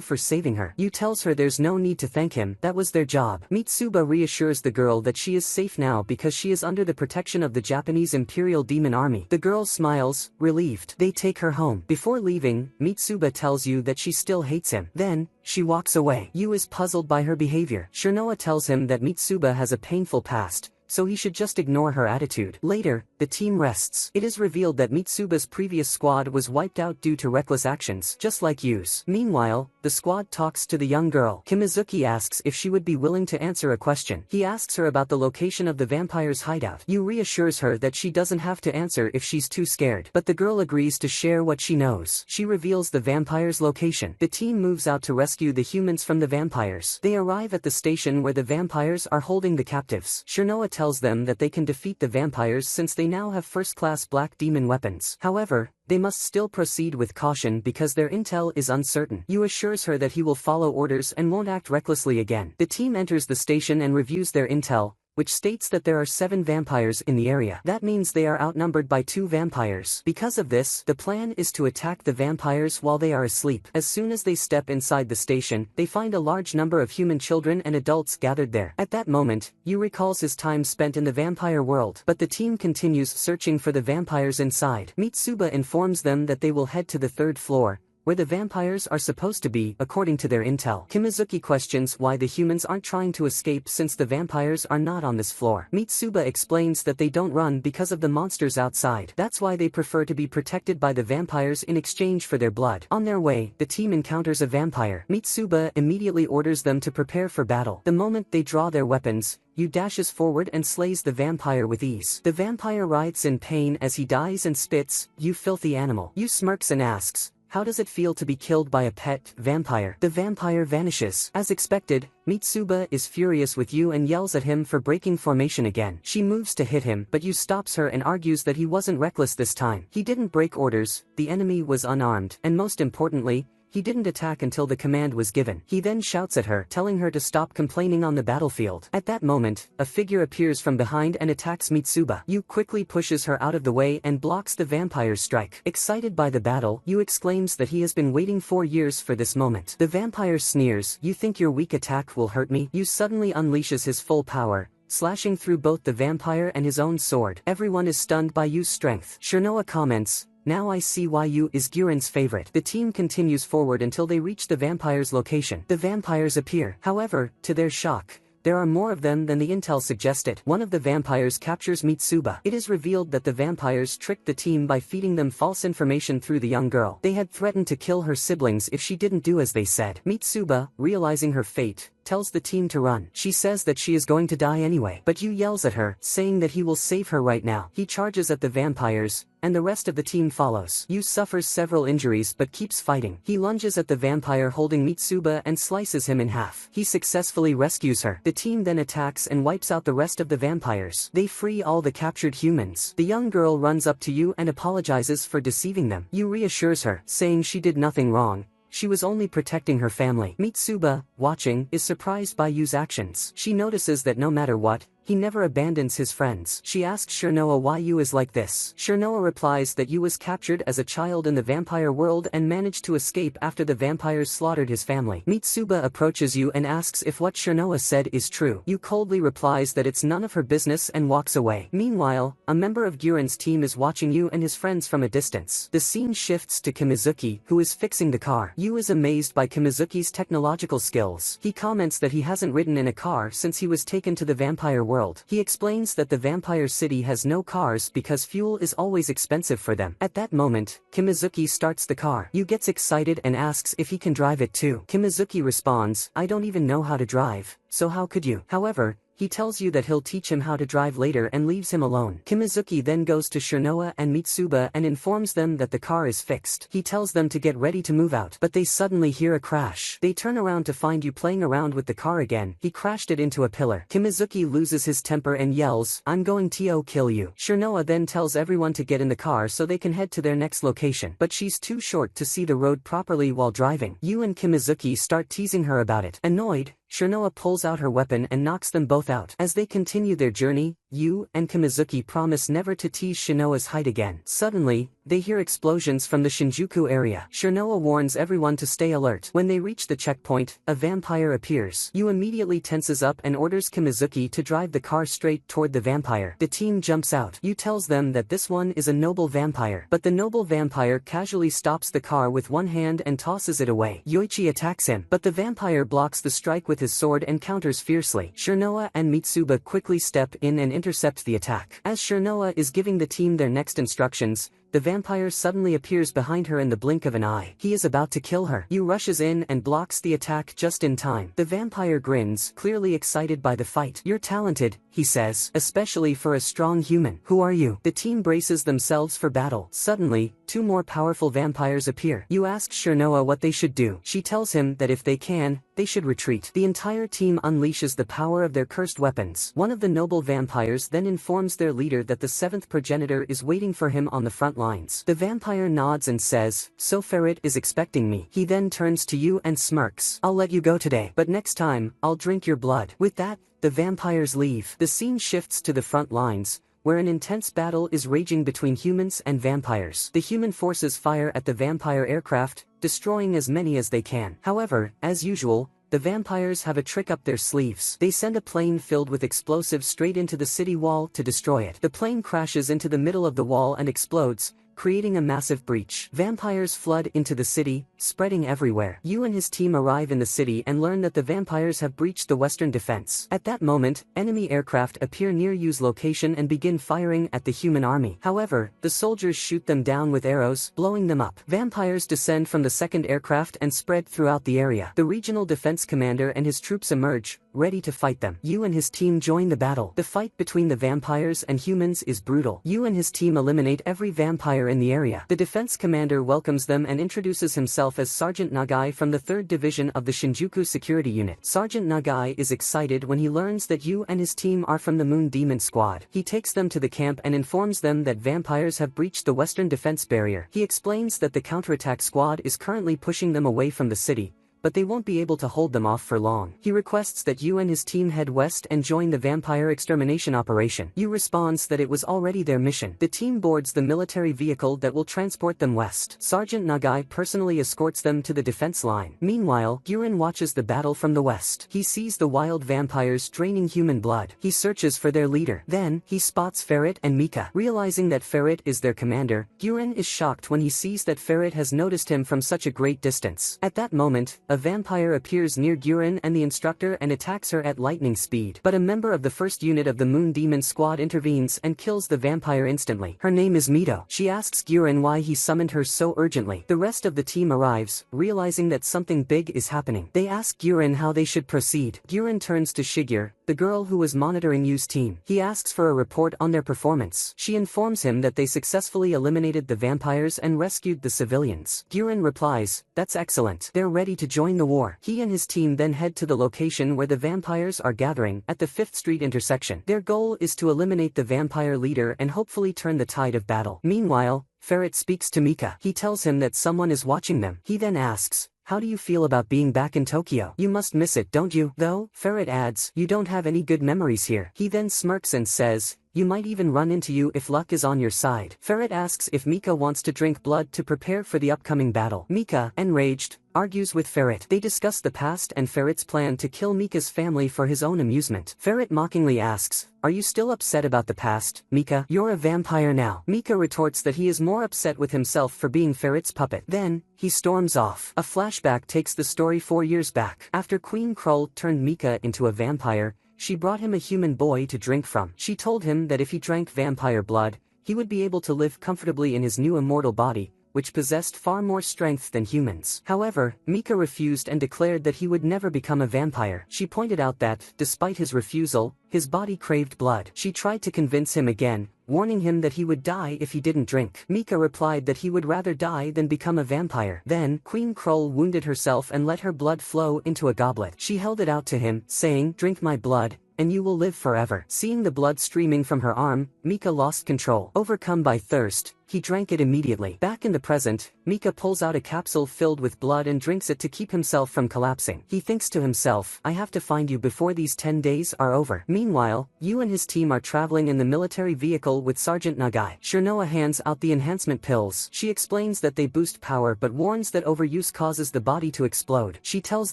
for saving her. Yu tells her there's no need to thank him, that was their job. Mitsuba reassures the girl that she is safe now because she is under the protection of the Japanese Imperial Demon Army. The girl smiles, relieved. They take her home. Before leaving, Mitsuba tells Yu that she still hates him. Then, she walks away. Yu is puzzled by her behavior. Shirnoa tells him that Mitsuba has a painful past, so he should just ignore her attitude. Later, the team rests. It is revealed that Mitsuba's previous squad was wiped out due to reckless actions, just like Yu's. Meanwhile, the squad talks to the young girl. Kimizuki asks if she would be willing to answer a question. He asks her about the location of the vampire's hideout. Yu reassures her that she doesn't have to answer if she's too scared, but the girl agrees to share what she knows. She reveals the vampire's location. The team moves out to rescue the humans from the vampires. They arrive at the station where the vampires are holding the captives. Shirnoa tells them that they can defeat the vampires since they now have first-class black demon weapons. However, they must still proceed with caution because their intel is uncertain. Yu assures her that he will follow orders and won't act recklessly again. The team enters the station and reviews their intel, which states that there are 7 vampires in the area. That means they are outnumbered by 2 vampires. Because of this, the plan is to attack the vampires while they are asleep. As soon as they step inside the station, they find a large number of human children and adults gathered there. At that moment, Yu recalls his time spent in the vampire world, but the team continues searching for the vampires inside. Mitsuba informs them that they will head to the 3rd floor, where the vampires are supposed to be, according to their intel. Kimizuki questions why the humans aren't trying to escape since the vampires are not on this floor. Mitsuba explains that they don't run because of the monsters outside. That's why they prefer to be protected by the vampires in exchange for their blood. On their way, the team encounters a vampire. Mitsuba immediately orders them to prepare for battle. The moment they draw their weapons, Yu dashes forward and slays the vampire with ease. The vampire writhes in pain as he dies and spits, "You filthy animal." Yu smirks and asks, "How does it feel to be killed by a pet vampire?" The vampire vanishes. As expected, Mitsuba is furious with Yu and yells at him for breaking formation again. She moves to hit him, but Yu stops her and argues that he wasn't reckless this time. He didn't break orders, the enemy was unarmed, and most importantly, he didn't attack until the command was given. He then shouts at her, telling her to stop complaining on the battlefield. At that moment, a figure appears from behind and attacks Mitsuba. Yu quickly pushes her out of the way and blocks the vampire's strike. Excited by the battle, Yu exclaims that he has been waiting 4 years for this moment. The vampire sneers, "You think your weak attack will hurt me?" Yu suddenly unleashes his full power, slashing through both the vampire and his own sword. Everyone is stunned by Yu's strength. Shirnoa comments, "Now I see why Yu is Guren's favorite." The team continues forward until they reach the vampire's location. The vampires appear. However, to their shock, there are more of them than the intel suggested. One of the vampires captures Mitsuba. It is revealed that the vampires tricked the team by feeding them false information through the young girl. They had threatened to kill her siblings if she didn't do as they said. Mitsuba, realizing her fate, tells the team to run. She says that she is going to die anyway, but Yu yells at her, saying that he will save her right now. He charges at the vampires, and the rest of the team follows. Yu suffers several injuries but keeps fighting. He lunges at the vampire holding Mitsuba and slices him in half. He successfully rescues her. The team then attacks and wipes out the rest of the vampires. They free all the captured humans. The young girl runs up to Yu and apologizes for deceiving them. Yu reassures her, saying she did nothing wrong. She was only protecting her family. Mitsuba, watching, is surprised by Yu's actions. She notices that no matter what, he never abandons his friends. She asks Shirnoa why Yu is like this. Shirnoa replies that Yu was captured as a child in the vampire world and managed to escape after the vampires slaughtered his family. Mitsuba approaches Yu and asks if what Shirnoa said is true. Yu coldly replies that it's none of her business and walks away. Meanwhile, a member of Guren's team is watching Yu and his friends from a distance. The scene shifts to Kimizuki, who is fixing the car. Yu is amazed by Kimizuki's technological skills. He comments that he hasn't ridden in a car since he was taken to the vampire world. world. He explains that the vampire city has no cars because fuel is always expensive for them. At that moment, Kimizuki starts the car. Yu gets excited and asks if he can drive it too. Kimizuki responds, "I don't even know how to drive, so how could you?" However, he tells you that he'll teach him how to drive later and leaves him alone. Kimizuki then goes to Shirnoa and Mitsuba and informs them that the car is fixed. He tells them to get ready to move out, but they suddenly hear a crash. They turn around to find Yu playing around with the car again. He crashed it into a pillar. Kimizuki loses his temper and yells, "I'm going to kill you." Shirnoa then tells everyone to get in the car so they can head to their next location, but she's too short to see the road properly while driving. Yu and Kimizuki start teasing her about it. Annoyed, Shirnoa pulls out her weapon and knocks them both out. As they continue their journey, Yu and Kimizuki promise never to tease Shirnoa's height again. Suddenly, they hear explosions from the Shinjuku area. Shirnoa warns everyone to stay alert. When they reach the checkpoint, a vampire appears. Yu immediately tenses up and orders Kimizuki to drive the car straight toward the vampire. The team jumps out. Yu tells them that this one is a noble vampire, but the noble vampire casually stops the car with one hand and tosses it away. Yoichi attacks him, but the vampire blocks the strike with his sword and counters fiercely. Shirnoa and Mitsuba quickly step in and intercept the attack. As Shirnoa is giving the team their next instructions, the vampire suddenly appears behind her in the blink of an eye. He is about to kill her. Yu rushes in and blocks the attack just in time. The vampire grins, clearly excited by the fight. "You're talented," he says, "especially for a strong human. Who are you?" The team braces themselves for battle. Suddenly, two more powerful vampires appear. Yu asks Shirnoa what they should do. She tells him that if they can, they should retreat. The entire team unleashes the power of their cursed weapons. One of the noble vampires then informs their leader that the seventh progenitor is waiting for him on the front lines. The vampire nods and says, "So Ferret is expecting me." He then turns to Yu and smirks. "I'll let you go today, but next time, I'll drink your blood." With that, the vampires leave. The scene shifts to the front lines, where an intense battle is raging between humans and vampires. The human forces fire at the vampire aircraft, destroying as many as they can. However, as usual, the vampires have a trick up their sleeves. They send a plane filled with explosives straight into the city wall to destroy it. The plane crashes into the middle of the wall and explodes, creating a massive breach. Vampires flood into the city, spreading everywhere. Yu and his team arrive in the city and learn that the vampires have breached the western defense. At that moment, enemy aircraft appear near Yu's location and begin firing at the human army. However, the soldiers shoot them down with arrows, blowing them up. Vampires descend from the second aircraft and spread throughout the area. The regional defense commander and his troops emerge, ready to fight them. Yu and his team join the battle. The fight between the vampires and humans is brutal. Yu and his team eliminate every vampire in the area. The defense commander welcomes them and introduces himself as Sergeant Nagai from the 3rd Division of the Shinjuku Security Unit. Sergeant Nagai is excited when he learns that Yu and his team are from the Moon Demon Squad. He takes them to the camp and informs them that vampires have breached the western defense barrier. He explains that the counterattack squad is currently pushing them away from the city, but they won't be able to hold them off for long. He requests that Yu and his team head west and join the vampire extermination operation. Yu responds that it was already their mission. The team boards the military vehicle that will transport them west. Sergeant Nagai personally escorts them to the defense line. Meanwhile, Guren watches the battle from the west. He sees the wild vampires draining human blood. He searches for their leader. Then, he spots Ferret and Mika. Realizing that Ferret is their commander, Guren is shocked when he sees that Ferret has noticed him from such a great distance. At that moment, a vampire appears near Guren and the instructor and attacks her at lightning speed. But a member of the 1st unit of the Moon Demon Squad intervenes and kills the vampire instantly. Her name is Mito. She asks Guren why he summoned her so urgently. The rest of the team arrives, realizing that something big is happening. They ask Guren how they should proceed. Guren turns to Shigeru, the girl who was monitoring Yu's team. He asks for a report on their performance. She informs him that they successfully eliminated the vampires and rescued the civilians. Guren replies, "That's excellent. They're ready to join the war." He and his team then head to the location where the vampires are gathering, at the 5th Street intersection. Their goal is to eliminate the vampire leader and hopefully turn the tide of battle. Meanwhile, Ferret speaks to Mika. He tells him that someone is watching them. He then asks, "How do you feel about being back in Tokyo? You must miss it, don't you?" Though, Ferret adds, "You don't have any good memories here." He then smirks and says, "You might even run into you if luck is on your side." Ferret asks if Mika wants to drink blood to prepare for the upcoming battle. Mika, enraged, argues with Ferret. They discuss the past and Ferret's plan to kill Mika's family for his own amusement. Ferret mockingly asks, "Are you still upset about the past, Mika? You're a vampire now." Mika retorts that he is more upset with himself for being Ferret's puppet. Then, he storms off. A flashback takes the story 4 years back. After Queen Krull turned Mika into a vampire, she brought him a human boy to drink from. She told him that if he drank vampire blood, he would be able to live comfortably in his new immortal body, which possessed far more strength than humans. However, Mika refused and declared that he would never become a vampire. She pointed out that, despite his refusal, his body craved blood. She tried to convince him again, warning him that he would die if he didn't drink. Mika replied that he would rather die than become a vampire. Then, Queen Krull wounded herself and let her blood flow into a goblet. She held it out to him, saying, "Drink my blood, and you will live forever." Seeing the blood streaming from her arm, Mika lost control. Overcome by thirst, he drank it immediately. Back in the present, Mika pulls out a capsule filled with blood and drinks it to keep himself from collapsing. He thinks to himself, "I have to find you before these 10 days are over." Meanwhile, Yu and his team are traveling in the military vehicle with Sergeant Nagai. Shirnoa hands out the enhancement pills. She explains that they boost power but warns that overuse causes the body to explode. She tells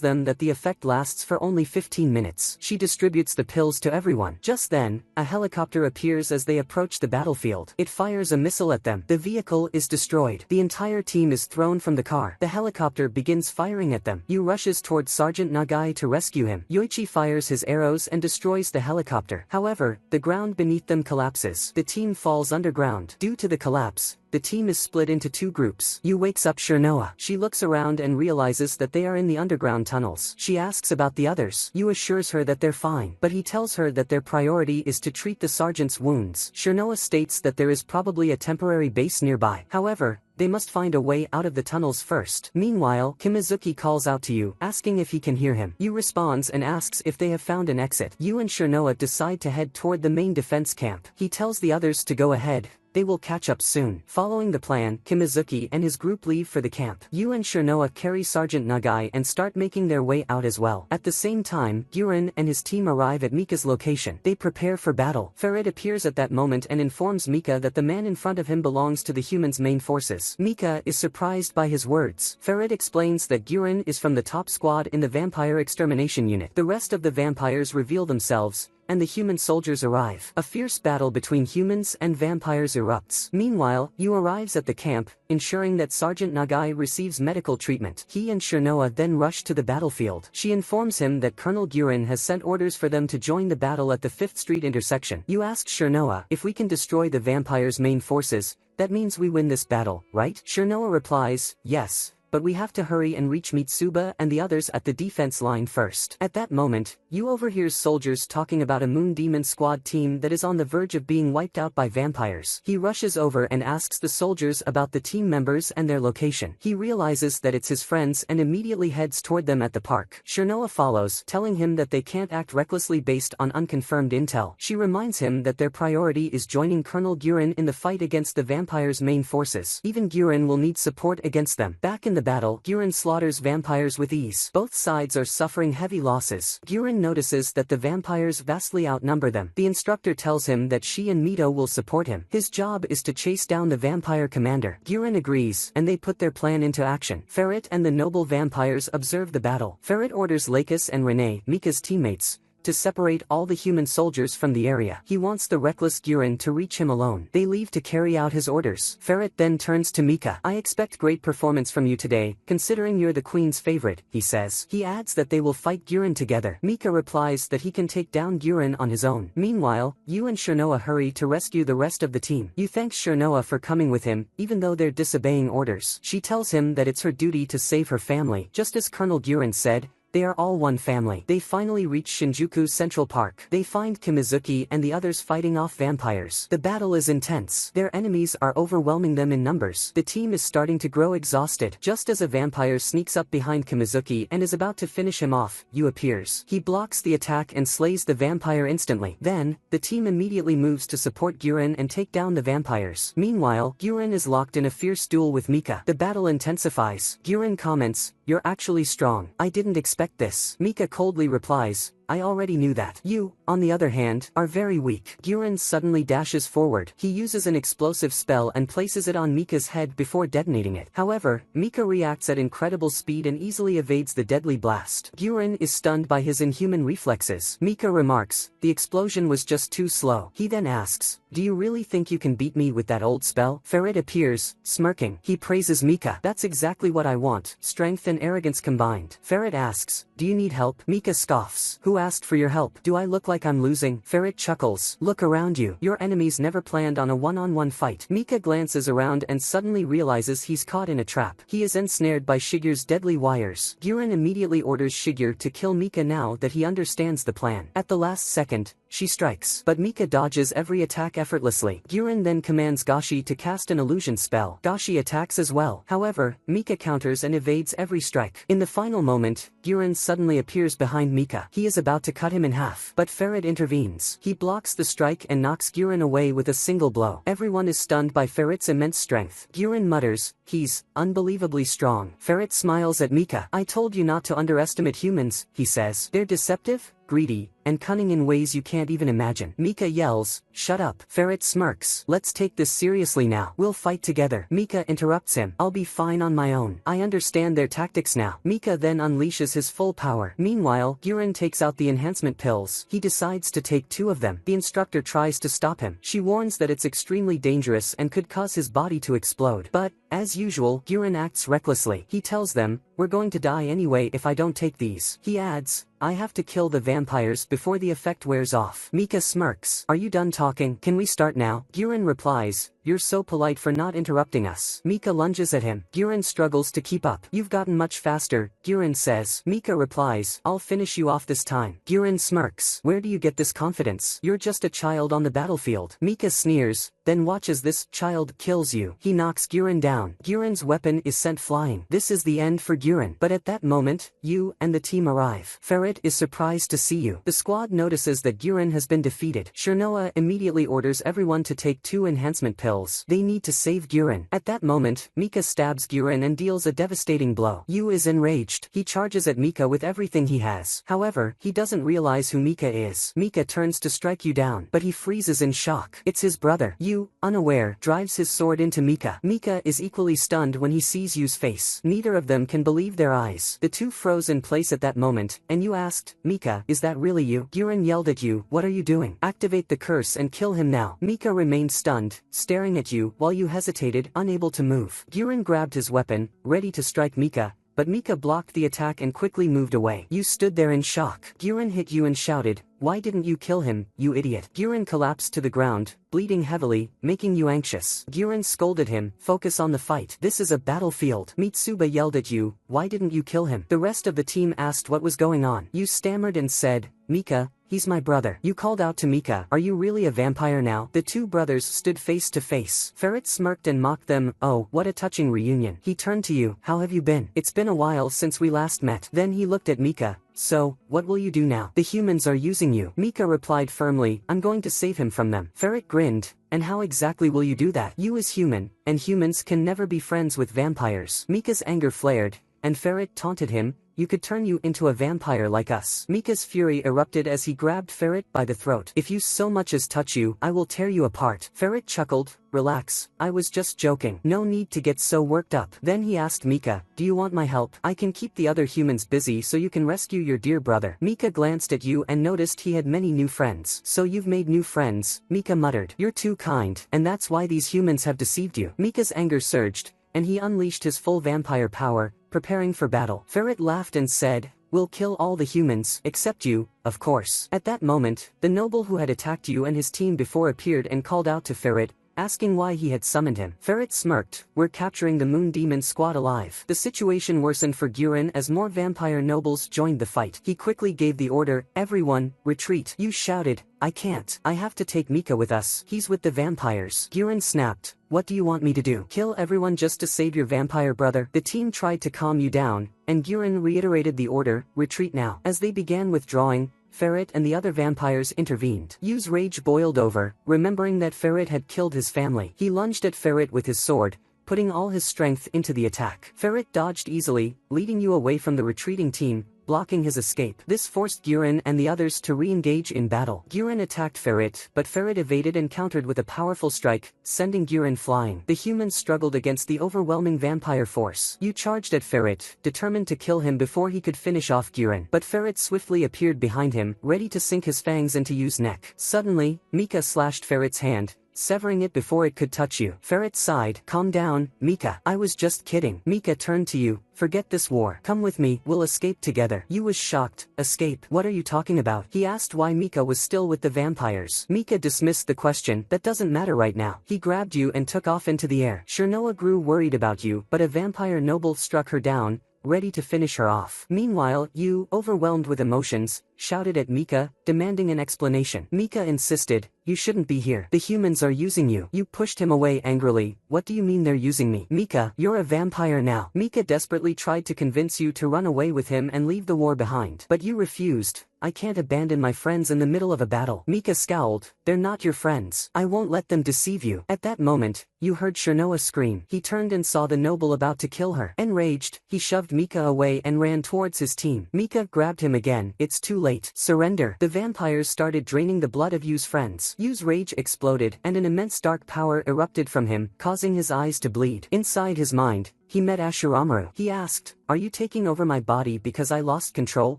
them that the effect lasts for only 15 minutes. She distributes the pills to everyone. Just then, a helicopter appears as they approach the battlefield. It fires a missile at them. The vehicle is destroyed. The entire team is thrown from the car. The helicopter begins firing at them. Yu rushes towards Sergeant Nagai to rescue him. Yoichi fires his arrows and destroys the helicopter. However, the ground beneath them collapses. The team falls underground. Due to the collapse, the team is split into two groups. Yu wakes up Shirnoa. She looks around and realizes that they are in the underground tunnels. She asks about the others. Yu assures her that they're fine, but he tells her that their priority is to treat the sergeant's wounds. Shirnoa states that there is probably a temporary base nearby. However, they must find a way out of the tunnels first. Meanwhile, Kimizuki calls out to Yu, asking if he can hear him. Yu responds and asks if they have found an exit. Yu and Shirnoa decide to head toward the main defense camp. He tells the others to go ahead. They will catch up soon. Following the plan, Kimizuki and his group leave for the camp. Yu and Shirnoa carry Sergeant Nagai and start making their way out as well. At the same time, Guren and his team arrive at Mika's location. They prepare for battle. Ferret appears at that moment and informs Mika that the man in front of him belongs to the humans' main forces. Mika is surprised by his words. Ferret explains that Guren is from the top squad in the vampire extermination unit. The rest of the vampires reveal themselves, and the human soldiers arrive. A fierce battle between humans and vampires erupts. Meanwhile, Yu arrives at the camp, ensuring that Sergeant Nagai receives medical treatment. He and Shirnoa then rush to the battlefield. She informs him that Colonel Guren has sent orders for them to join the battle at the 5th Street intersection. Yu asks Shirnoa, "If we can destroy the vampires' main forces, that means we win this battle, right?" Shirnoa replies, "Yes, but we have to hurry and reach Mitsuba and the others at the defense line first." At that moment, Yu overhears soldiers talking about a Moon Demon Squad team that is on the verge of being wiped out by vampires. He rushes over and asks the soldiers about the team members and their location. He realizes that it's his friends and immediately heads toward them at the park. Shirnoa follows, telling him that they can't act recklessly based on unconfirmed intel. She reminds him that their priority is joining Colonel Guren in the fight against the vampires' main forces. Even Guren will need support against them. Back in the battle, Guren slaughters vampires with ease. Both sides are suffering heavy losses. Guren notices that the vampires vastly outnumber them. The instructor tells him that she and Mito will support him. His job is to chase down the vampire commander. Guren agrees, and they put their plan into action. Ferret and the noble vampires observe the battle. Ferret orders Lakis and Renee, Mika's teammates, to separate all the human soldiers from the area. He wants the reckless Guren to reach him alone. They leave to carry out his orders. Ferret then turns to Mika. "I expect great performance from you today, considering you're the queen's favorite," he says. He adds that they will fight Guren together. Mika replies that he can take down Guren on his own. Meanwhile, Yu and Shirnoa hurry to rescue the rest of the team. Yu thanks Shirnoa for coming with him, even though they're disobeying orders. She tells him that it's her duty to save her family. Just as Colonel Guren said, they are all one family. They finally reach Shinjuku's Central Park. They find Kimizuki and the others fighting off vampires. The battle is intense. Their enemies are overwhelming them in numbers. The team is starting to grow exhausted. Just as a vampire sneaks up behind Kimizuki and is about to finish him off, Yu appears. He blocks the attack and slays the vampire instantly. Then, the team immediately moves to support Guren and take down the vampires. Meanwhile, Guren is locked in a fierce duel with Mika. The battle intensifies. Guren comments, "You're actually strong. I didn't expect this." Mika coldly replies, "I already knew that." You, on the other hand, are very weak. Guren suddenly dashes forward. He uses an explosive spell and places it on Mika's head before detonating it. However, Mika reacts at incredible speed and easily evades the deadly blast. Guren is stunned by his inhuman reflexes. Mika remarks, "The explosion was just too slow." He then asks, "Do you really think you can beat me with that old spell?" Ferret appears, smirking. He praises Mika. "That's exactly what I want, strength and arrogance combined." Ferret asks, do you need help? Mika scoffs. Who asked for your help? Do I look like I'm losing? Ferret chuckles. Look around you. Your enemies never planned on a one-on-one fight. Mika glances around and suddenly realizes he's caught in a trap. He is ensnared by Shigur's deadly wires. Guren immediately orders Shigur to kill Mika now that he understands the plan. At the last second, she strikes, but Mika dodges every attack effortlessly. Guren then commands Gashi to cast an illusion spell. Gashi attacks as well. However, Mika counters and evades every strike. In the final moment, Guren suddenly appears behind Mika. He is about to cut him in half, but Ferret intervenes. He blocks the strike and knocks Guren away with a single blow. Everyone is stunned by Ferret's immense strength. Guren mutters, "He's unbelievably strong." Ferret smiles at Mika. "I told you not to underestimate humans," he says. "They're deceptive, greedy, and cunning in ways you can't even imagine." Mika yells, "Shut up." Ferret smirks. "Let's take this seriously now. We'll fight together." Mika interrupts him. "I'll be fine on my own. I understand their tactics now." Mika then unleashes his full power. Meanwhile, Guren takes out the enhancement pills. He decides to take 2 of them. The instructor tries to stop him. She warns that it's extremely dangerous and could cause his body to explode. But, as usual, Guren acts recklessly. He tells them, "We're going to die anyway if I don't take these." He adds, "I have to kill the vampires before the effect wears off." Mika smirks. "Are you done talking? Can we start now?" Guren replies, "You're so polite for not interrupting us." Mika lunges at him. Guren struggles to keep up. "You've gotten much faster," Guren says. Mika replies, "I'll finish you off this time." Guren smirks. "Where do you get this confidence? You're just a child on the battlefield." Mika sneers, "Then watch as this child kills you." He knocks Guren down. Guren's weapon is sent flying. This is the end for Guren. But at that moment, you and the team arrive. Ferret is surprised to see you. The squad notices that Guren has been defeated. Shirnoa immediately orders everyone to take 2 enhancement pills. They need to save Guren. At that moment, Mika stabs Guren and deals a devastating blow. Yu is enraged. He charges at Mika with everything he has. However, he doesn't realize who Mika is. Mika turns to strike Yu down, but he freezes in shock. It's his brother. Yu, unaware, drives his sword into Mika. Mika is equally stunned when he sees Yu's face. Neither of them can believe their eyes. The 2 froze in place at that moment, and Yu asked, "Mika, is that really you?" Guren yelled at Yu, "What are you doing? Activate the curse and kill him now." Mika remained stunned, staring at Yu, while Yu hesitated, unable to move. Guren grabbed his weapon, ready to strike Mika, but Mika blocked the attack and quickly moved away. Yu stood there in shock. Guren hit Yu and shouted, "Why didn't you kill him, you idiot?" Guren collapsed to the ground, bleeding heavily, making Yu anxious. Guren scolded him, "Focus on the fight. This is a battlefield." Mitsuba yelled at Yu, "Why didn't you kill him?" The rest of the team asked what was going on. Yu stammered and said, "Mika, he's my brother." Yu called out to Mika, "Are you really a vampire now?" The 2 brothers stood face to face. Ferret smirked and mocked them. "Oh, what a touching reunion." He turned to Yu, "How have you been? It's been a while since we last met." Then he looked at Mika. "So, what will you do now? The humans are using you." Mika replied firmly, "I'm going to save him from them." Ferret grinned, "And how exactly will you do that? Yu is human, and humans can never be friends with vampires." Mika's anger flared, and Ferret taunted him, "You could turn you into a vampire like us." Mika's fury erupted as he grabbed Ferret by the throat. "If you so much as touch you, I will tear you apart." Ferret chuckled, "Relax, I was just joking. No need to get so worked up." Then he asked Mika, "Do you want my help? I can keep the other humans busy so you can rescue your dear brother." Mika glanced at Yu and noticed he had many new friends. "So you've made new friends," Mika muttered. "You're too kind, and that's why these humans have deceived you." Mika's anger surged, and he unleashed his full vampire power, preparing for battle. Ferret laughed and said, "We'll kill all the humans, except you, of course." At that moment, the noble who had attacked Yu and his team before appeared and called out to Ferret, asking why he had summoned him. Ferret smirked, "We're capturing the Moon Demon squad alive." The situation worsened for Guren as more vampire nobles joined the fight. He quickly gave the order, "Everyone, retreat." Yu shouted, "I can't. I have to take Mika with us. He's with the vampires." Guren snapped, "What do you want me to do? Kill everyone just to save your vampire brother?" The team tried to calm Yu down, and Guren reiterated the order, "Retreat now." As they began withdrawing, Ferret and the other vampires intervened. Yu's rage boiled over, remembering that Ferret had killed his family. He lunged at Ferret with his sword, putting all his strength into the attack. Ferret dodged easily, leading Yu away from the retreating team, blocking his escape. This forced Guren and the others to re-engage in battle. Guren attacked Ferret, but Ferret evaded and countered with a powerful strike, sending Guren flying. The humans struggled against the overwhelming vampire force. Yu charged at Ferret, determined to kill him before he could finish off Guren. But Ferret swiftly appeared behind him, ready to sink his fangs into Yu's neck. Suddenly, Mika slashed Ferret's hand, severing it before it could touch you. Ferret sighed. Calm down, Mika. I was just kidding. Mika turned to you. Forget this war. Come with me, we'll escape together. You was shocked. Escape? What are you talking about? He asked why Mika was still with the vampires. Mika dismissed the question. That doesn't matter right now. He grabbed you and took off into the air. Shirnoa grew worried about you, but a vampire noble struck her down, ready to finish her off. Meanwhile, you, overwhelmed with emotions, shouted at Mika, demanding an explanation. Mika insisted, you shouldn't be here. The humans are using you. You pushed him away angrily. What do you mean they're using me? Mika, you're a vampire now. Mika desperately tried to convince you to run away with him and leave the war behind. But you refused. I can't abandon my friends in the middle of a battle. Mika scowled. They're not your friends. I won't let them deceive you. At that moment, you heard Shirnoa scream. He turned and saw the noble about to kill her. Enraged, he shoved Mika away and ran towards his team. Mika grabbed him again. It's too late. Surrender. The vampires started draining the blood of Yu's friends. Yu's rage exploded, and an immense dark power erupted from him, causing his eyes to bleed. Inside his mind, he met Ashuramaru. He asked, are you taking over my body because I lost control?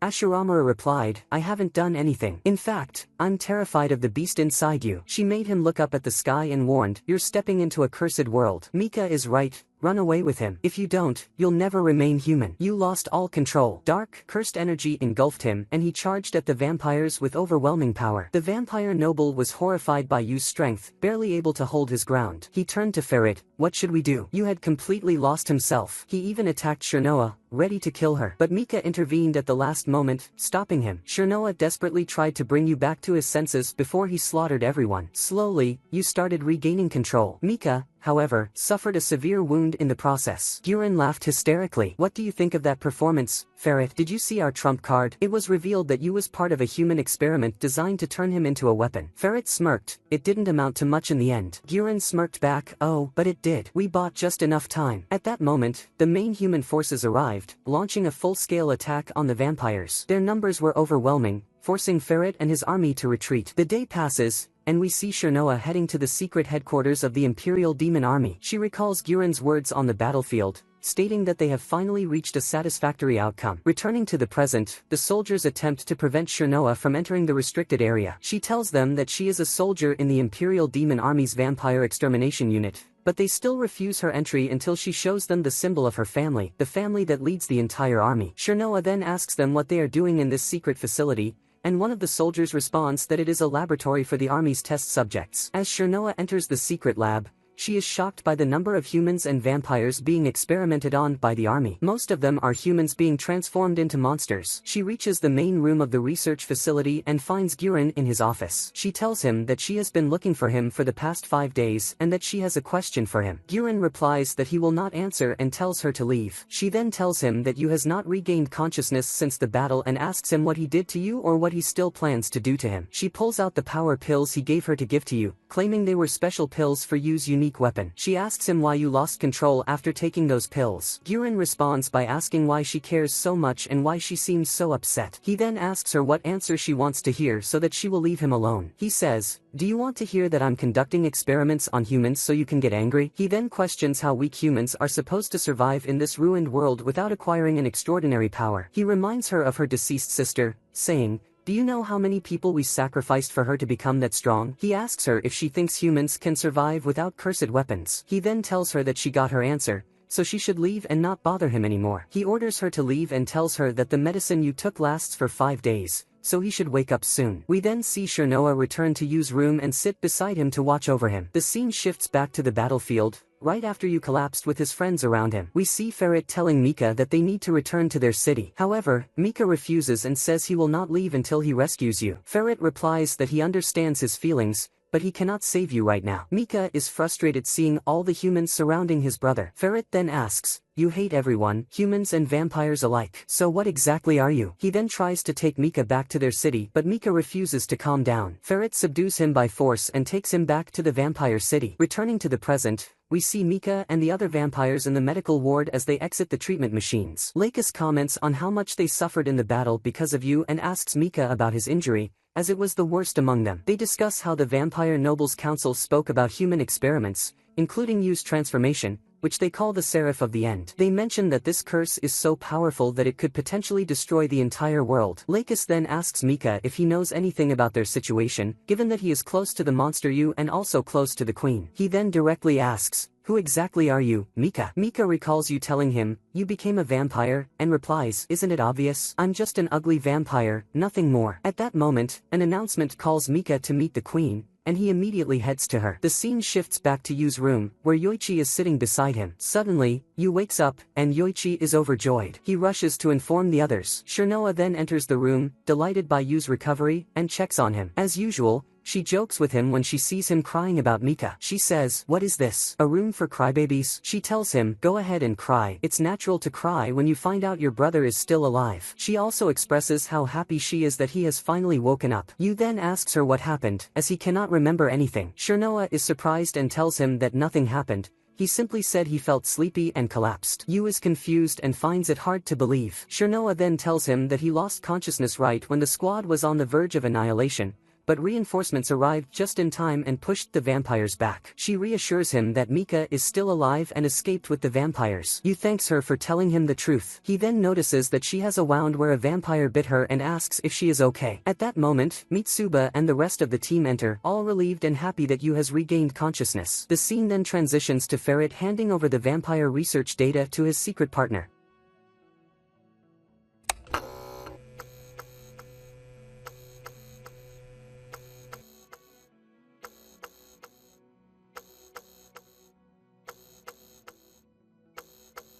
Ashuramaru replied, I haven't done anything. In fact, I'm terrified of the beast inside you. She made him look up at the sky and warned, you're stepping into a cursed world. Mika is right. Run away with him. If you don't, you'll never remain human. You lost all control. Dark, cursed energy engulfed him, and he charged at the vampires with overwhelming power. The vampire noble was horrified by Yu's strength, barely able to hold his ground. He turned to Ferret. What should we do? Yu had completely lost himself. He even attacked Shirnoa, ready to kill her. But Mika intervened at the last moment, stopping him. Shirnoa desperately tried to bring Yu back to his senses before he slaughtered everyone. Slowly, Yu started regaining control. Mika, however, suffered a severe wound in the process. Guren laughed hysterically. What do you think of that performance, Ferret? Did you see our trump card? It was revealed that Yu was part of a human experiment designed to turn him into a weapon. Ferret smirked. It didn't amount to much in the end. Guren smirked back. Oh, but it did. We bought just enough time. At that moment, the main human forces arrived, launching a full-scale attack on the vampires. Their numbers were overwhelming, forcing Ferret and his army to retreat. The day passes, and we see Shirnoa heading to the secret headquarters of the Imperial Demon Army. She recalls Guren's words on the battlefield, stating that they have finally reached a satisfactory outcome. Returning to the present, the soldiers attempt to prevent Shirnoa from entering the restricted area. She tells them that she is a soldier in the Imperial Demon Army's vampire extermination unit, but they still refuse her entry until she shows them the symbol of her family, the family that leads the entire army. Shirnoa then asks them what they are doing in this secret facility, and one of the soldiers responds that it is a laboratory for the army's test subjects. As Shirnoa enters the secret lab, she is shocked by the number of humans and vampires being experimented on by the army. Most of them are humans being transformed into monsters. She reaches the main room of the research facility and finds Guren in his office. She tells him that she has been looking for him for the past 5 days and that she has a question for him. Guren replies that he will not answer and tells her to leave. She then tells him that Yu has not regained consciousness since the battle and asks him what he did to you or what he still plans to do to him. She pulls out the power pills he gave her to give to you, claiming they were special pills for Yu's unique weapon. She asks him why Yu lost control after taking those pills. Guren responds by asking why she cares so much and why she seems so upset. He then asks her what answer she wants to hear so that she will leave him alone. He says, do you want to hear that I'm conducting experiments on humans so you can get angry? He then questions how weak humans are supposed to survive in this ruined world without acquiring an extraordinary power. He reminds her of her deceased sister, saying, do you know how many people we sacrificed for her to become that strong? He asks her if she thinks humans can survive without cursed weapons. He then tells her that she got her answer, so she should leave and not bother him anymore. He orders her to leave and tells her that the medicine you took lasts for 5 days, so he should wake up soon. We then see Shirnoa return to Yu's room and sit beside him to watch over him. The scene shifts back to the battlefield, right after Yu collapsed with his friends around him. We see Ferret telling Mika that they need to return to their city. However, Mika refuses and says he will not leave until he rescues Yu. Ferret replies that he understands his feelings, but he cannot save you right now. Mika is frustrated seeing all the humans surrounding his brother. Ferret then asks, you hate everyone, humans and vampires alike. So what exactly are you? He then tries to take Mika back to their city, but Mika refuses to calm down. Ferret subdues him by force and takes him back to the vampire city. Returning to the present, we see Mika and the other vampires in the medical ward as they exit the treatment machines. Lakis comments on how much they suffered in the battle because of Yu and asks Mika about his injury, as it was the worst among them. They discuss how the Vampire Nobles Council spoke about human experiments, including Yu's transformation, which they call the Seraph of the End. They mention that this curse is so powerful that it could potentially destroy the entire world. Lakis then asks Mika if he knows anything about their situation, given that he is close to the monster Yu and also close to the queen. He then directly asks, "Who exactly are you, Mika?" Mika recalls Yu telling him, "You became a vampire," and replies, "Isn't it obvious? I'm just an ugly vampire, nothing more." At that moment, an announcement calls Mika to meet the queen, and he immediately heads to her. The scene shifts back to Yu's room, where Yoichi is sitting beside him. Suddenly, Yu wakes up, and Yoichi is overjoyed. He rushes to inform the others. Shirnoa then enters the room, delighted by Yu's recovery, and checks on him. As usual, she jokes with him when she sees him crying about Mika. She says, "What is this? A room for crybabies?" She tells him, "Go ahead and cry. It's natural to cry when you find out your brother is still alive." She also expresses how happy she is that he has finally woken up. Yu then asks her what happened, as he cannot remember anything. Shirnoa is surprised and tells him that nothing happened. He simply said he felt sleepy and collapsed. Yu is confused and finds it hard to believe. Shirnoa then tells him that he lost consciousness right when the squad was on the verge of annihilation, but reinforcements arrived just in time and pushed the vampires back. She reassures him that Mika is still alive and escaped with the vampires. Yu thanks her for telling him the truth. He then notices that she has a wound where a vampire bit her and asks if she is okay. At that moment, Mitsuba and the rest of the team enter, all relieved and happy that Yu has regained consciousness. The scene then transitions to Ferret handing over the vampire research data to his secret partner.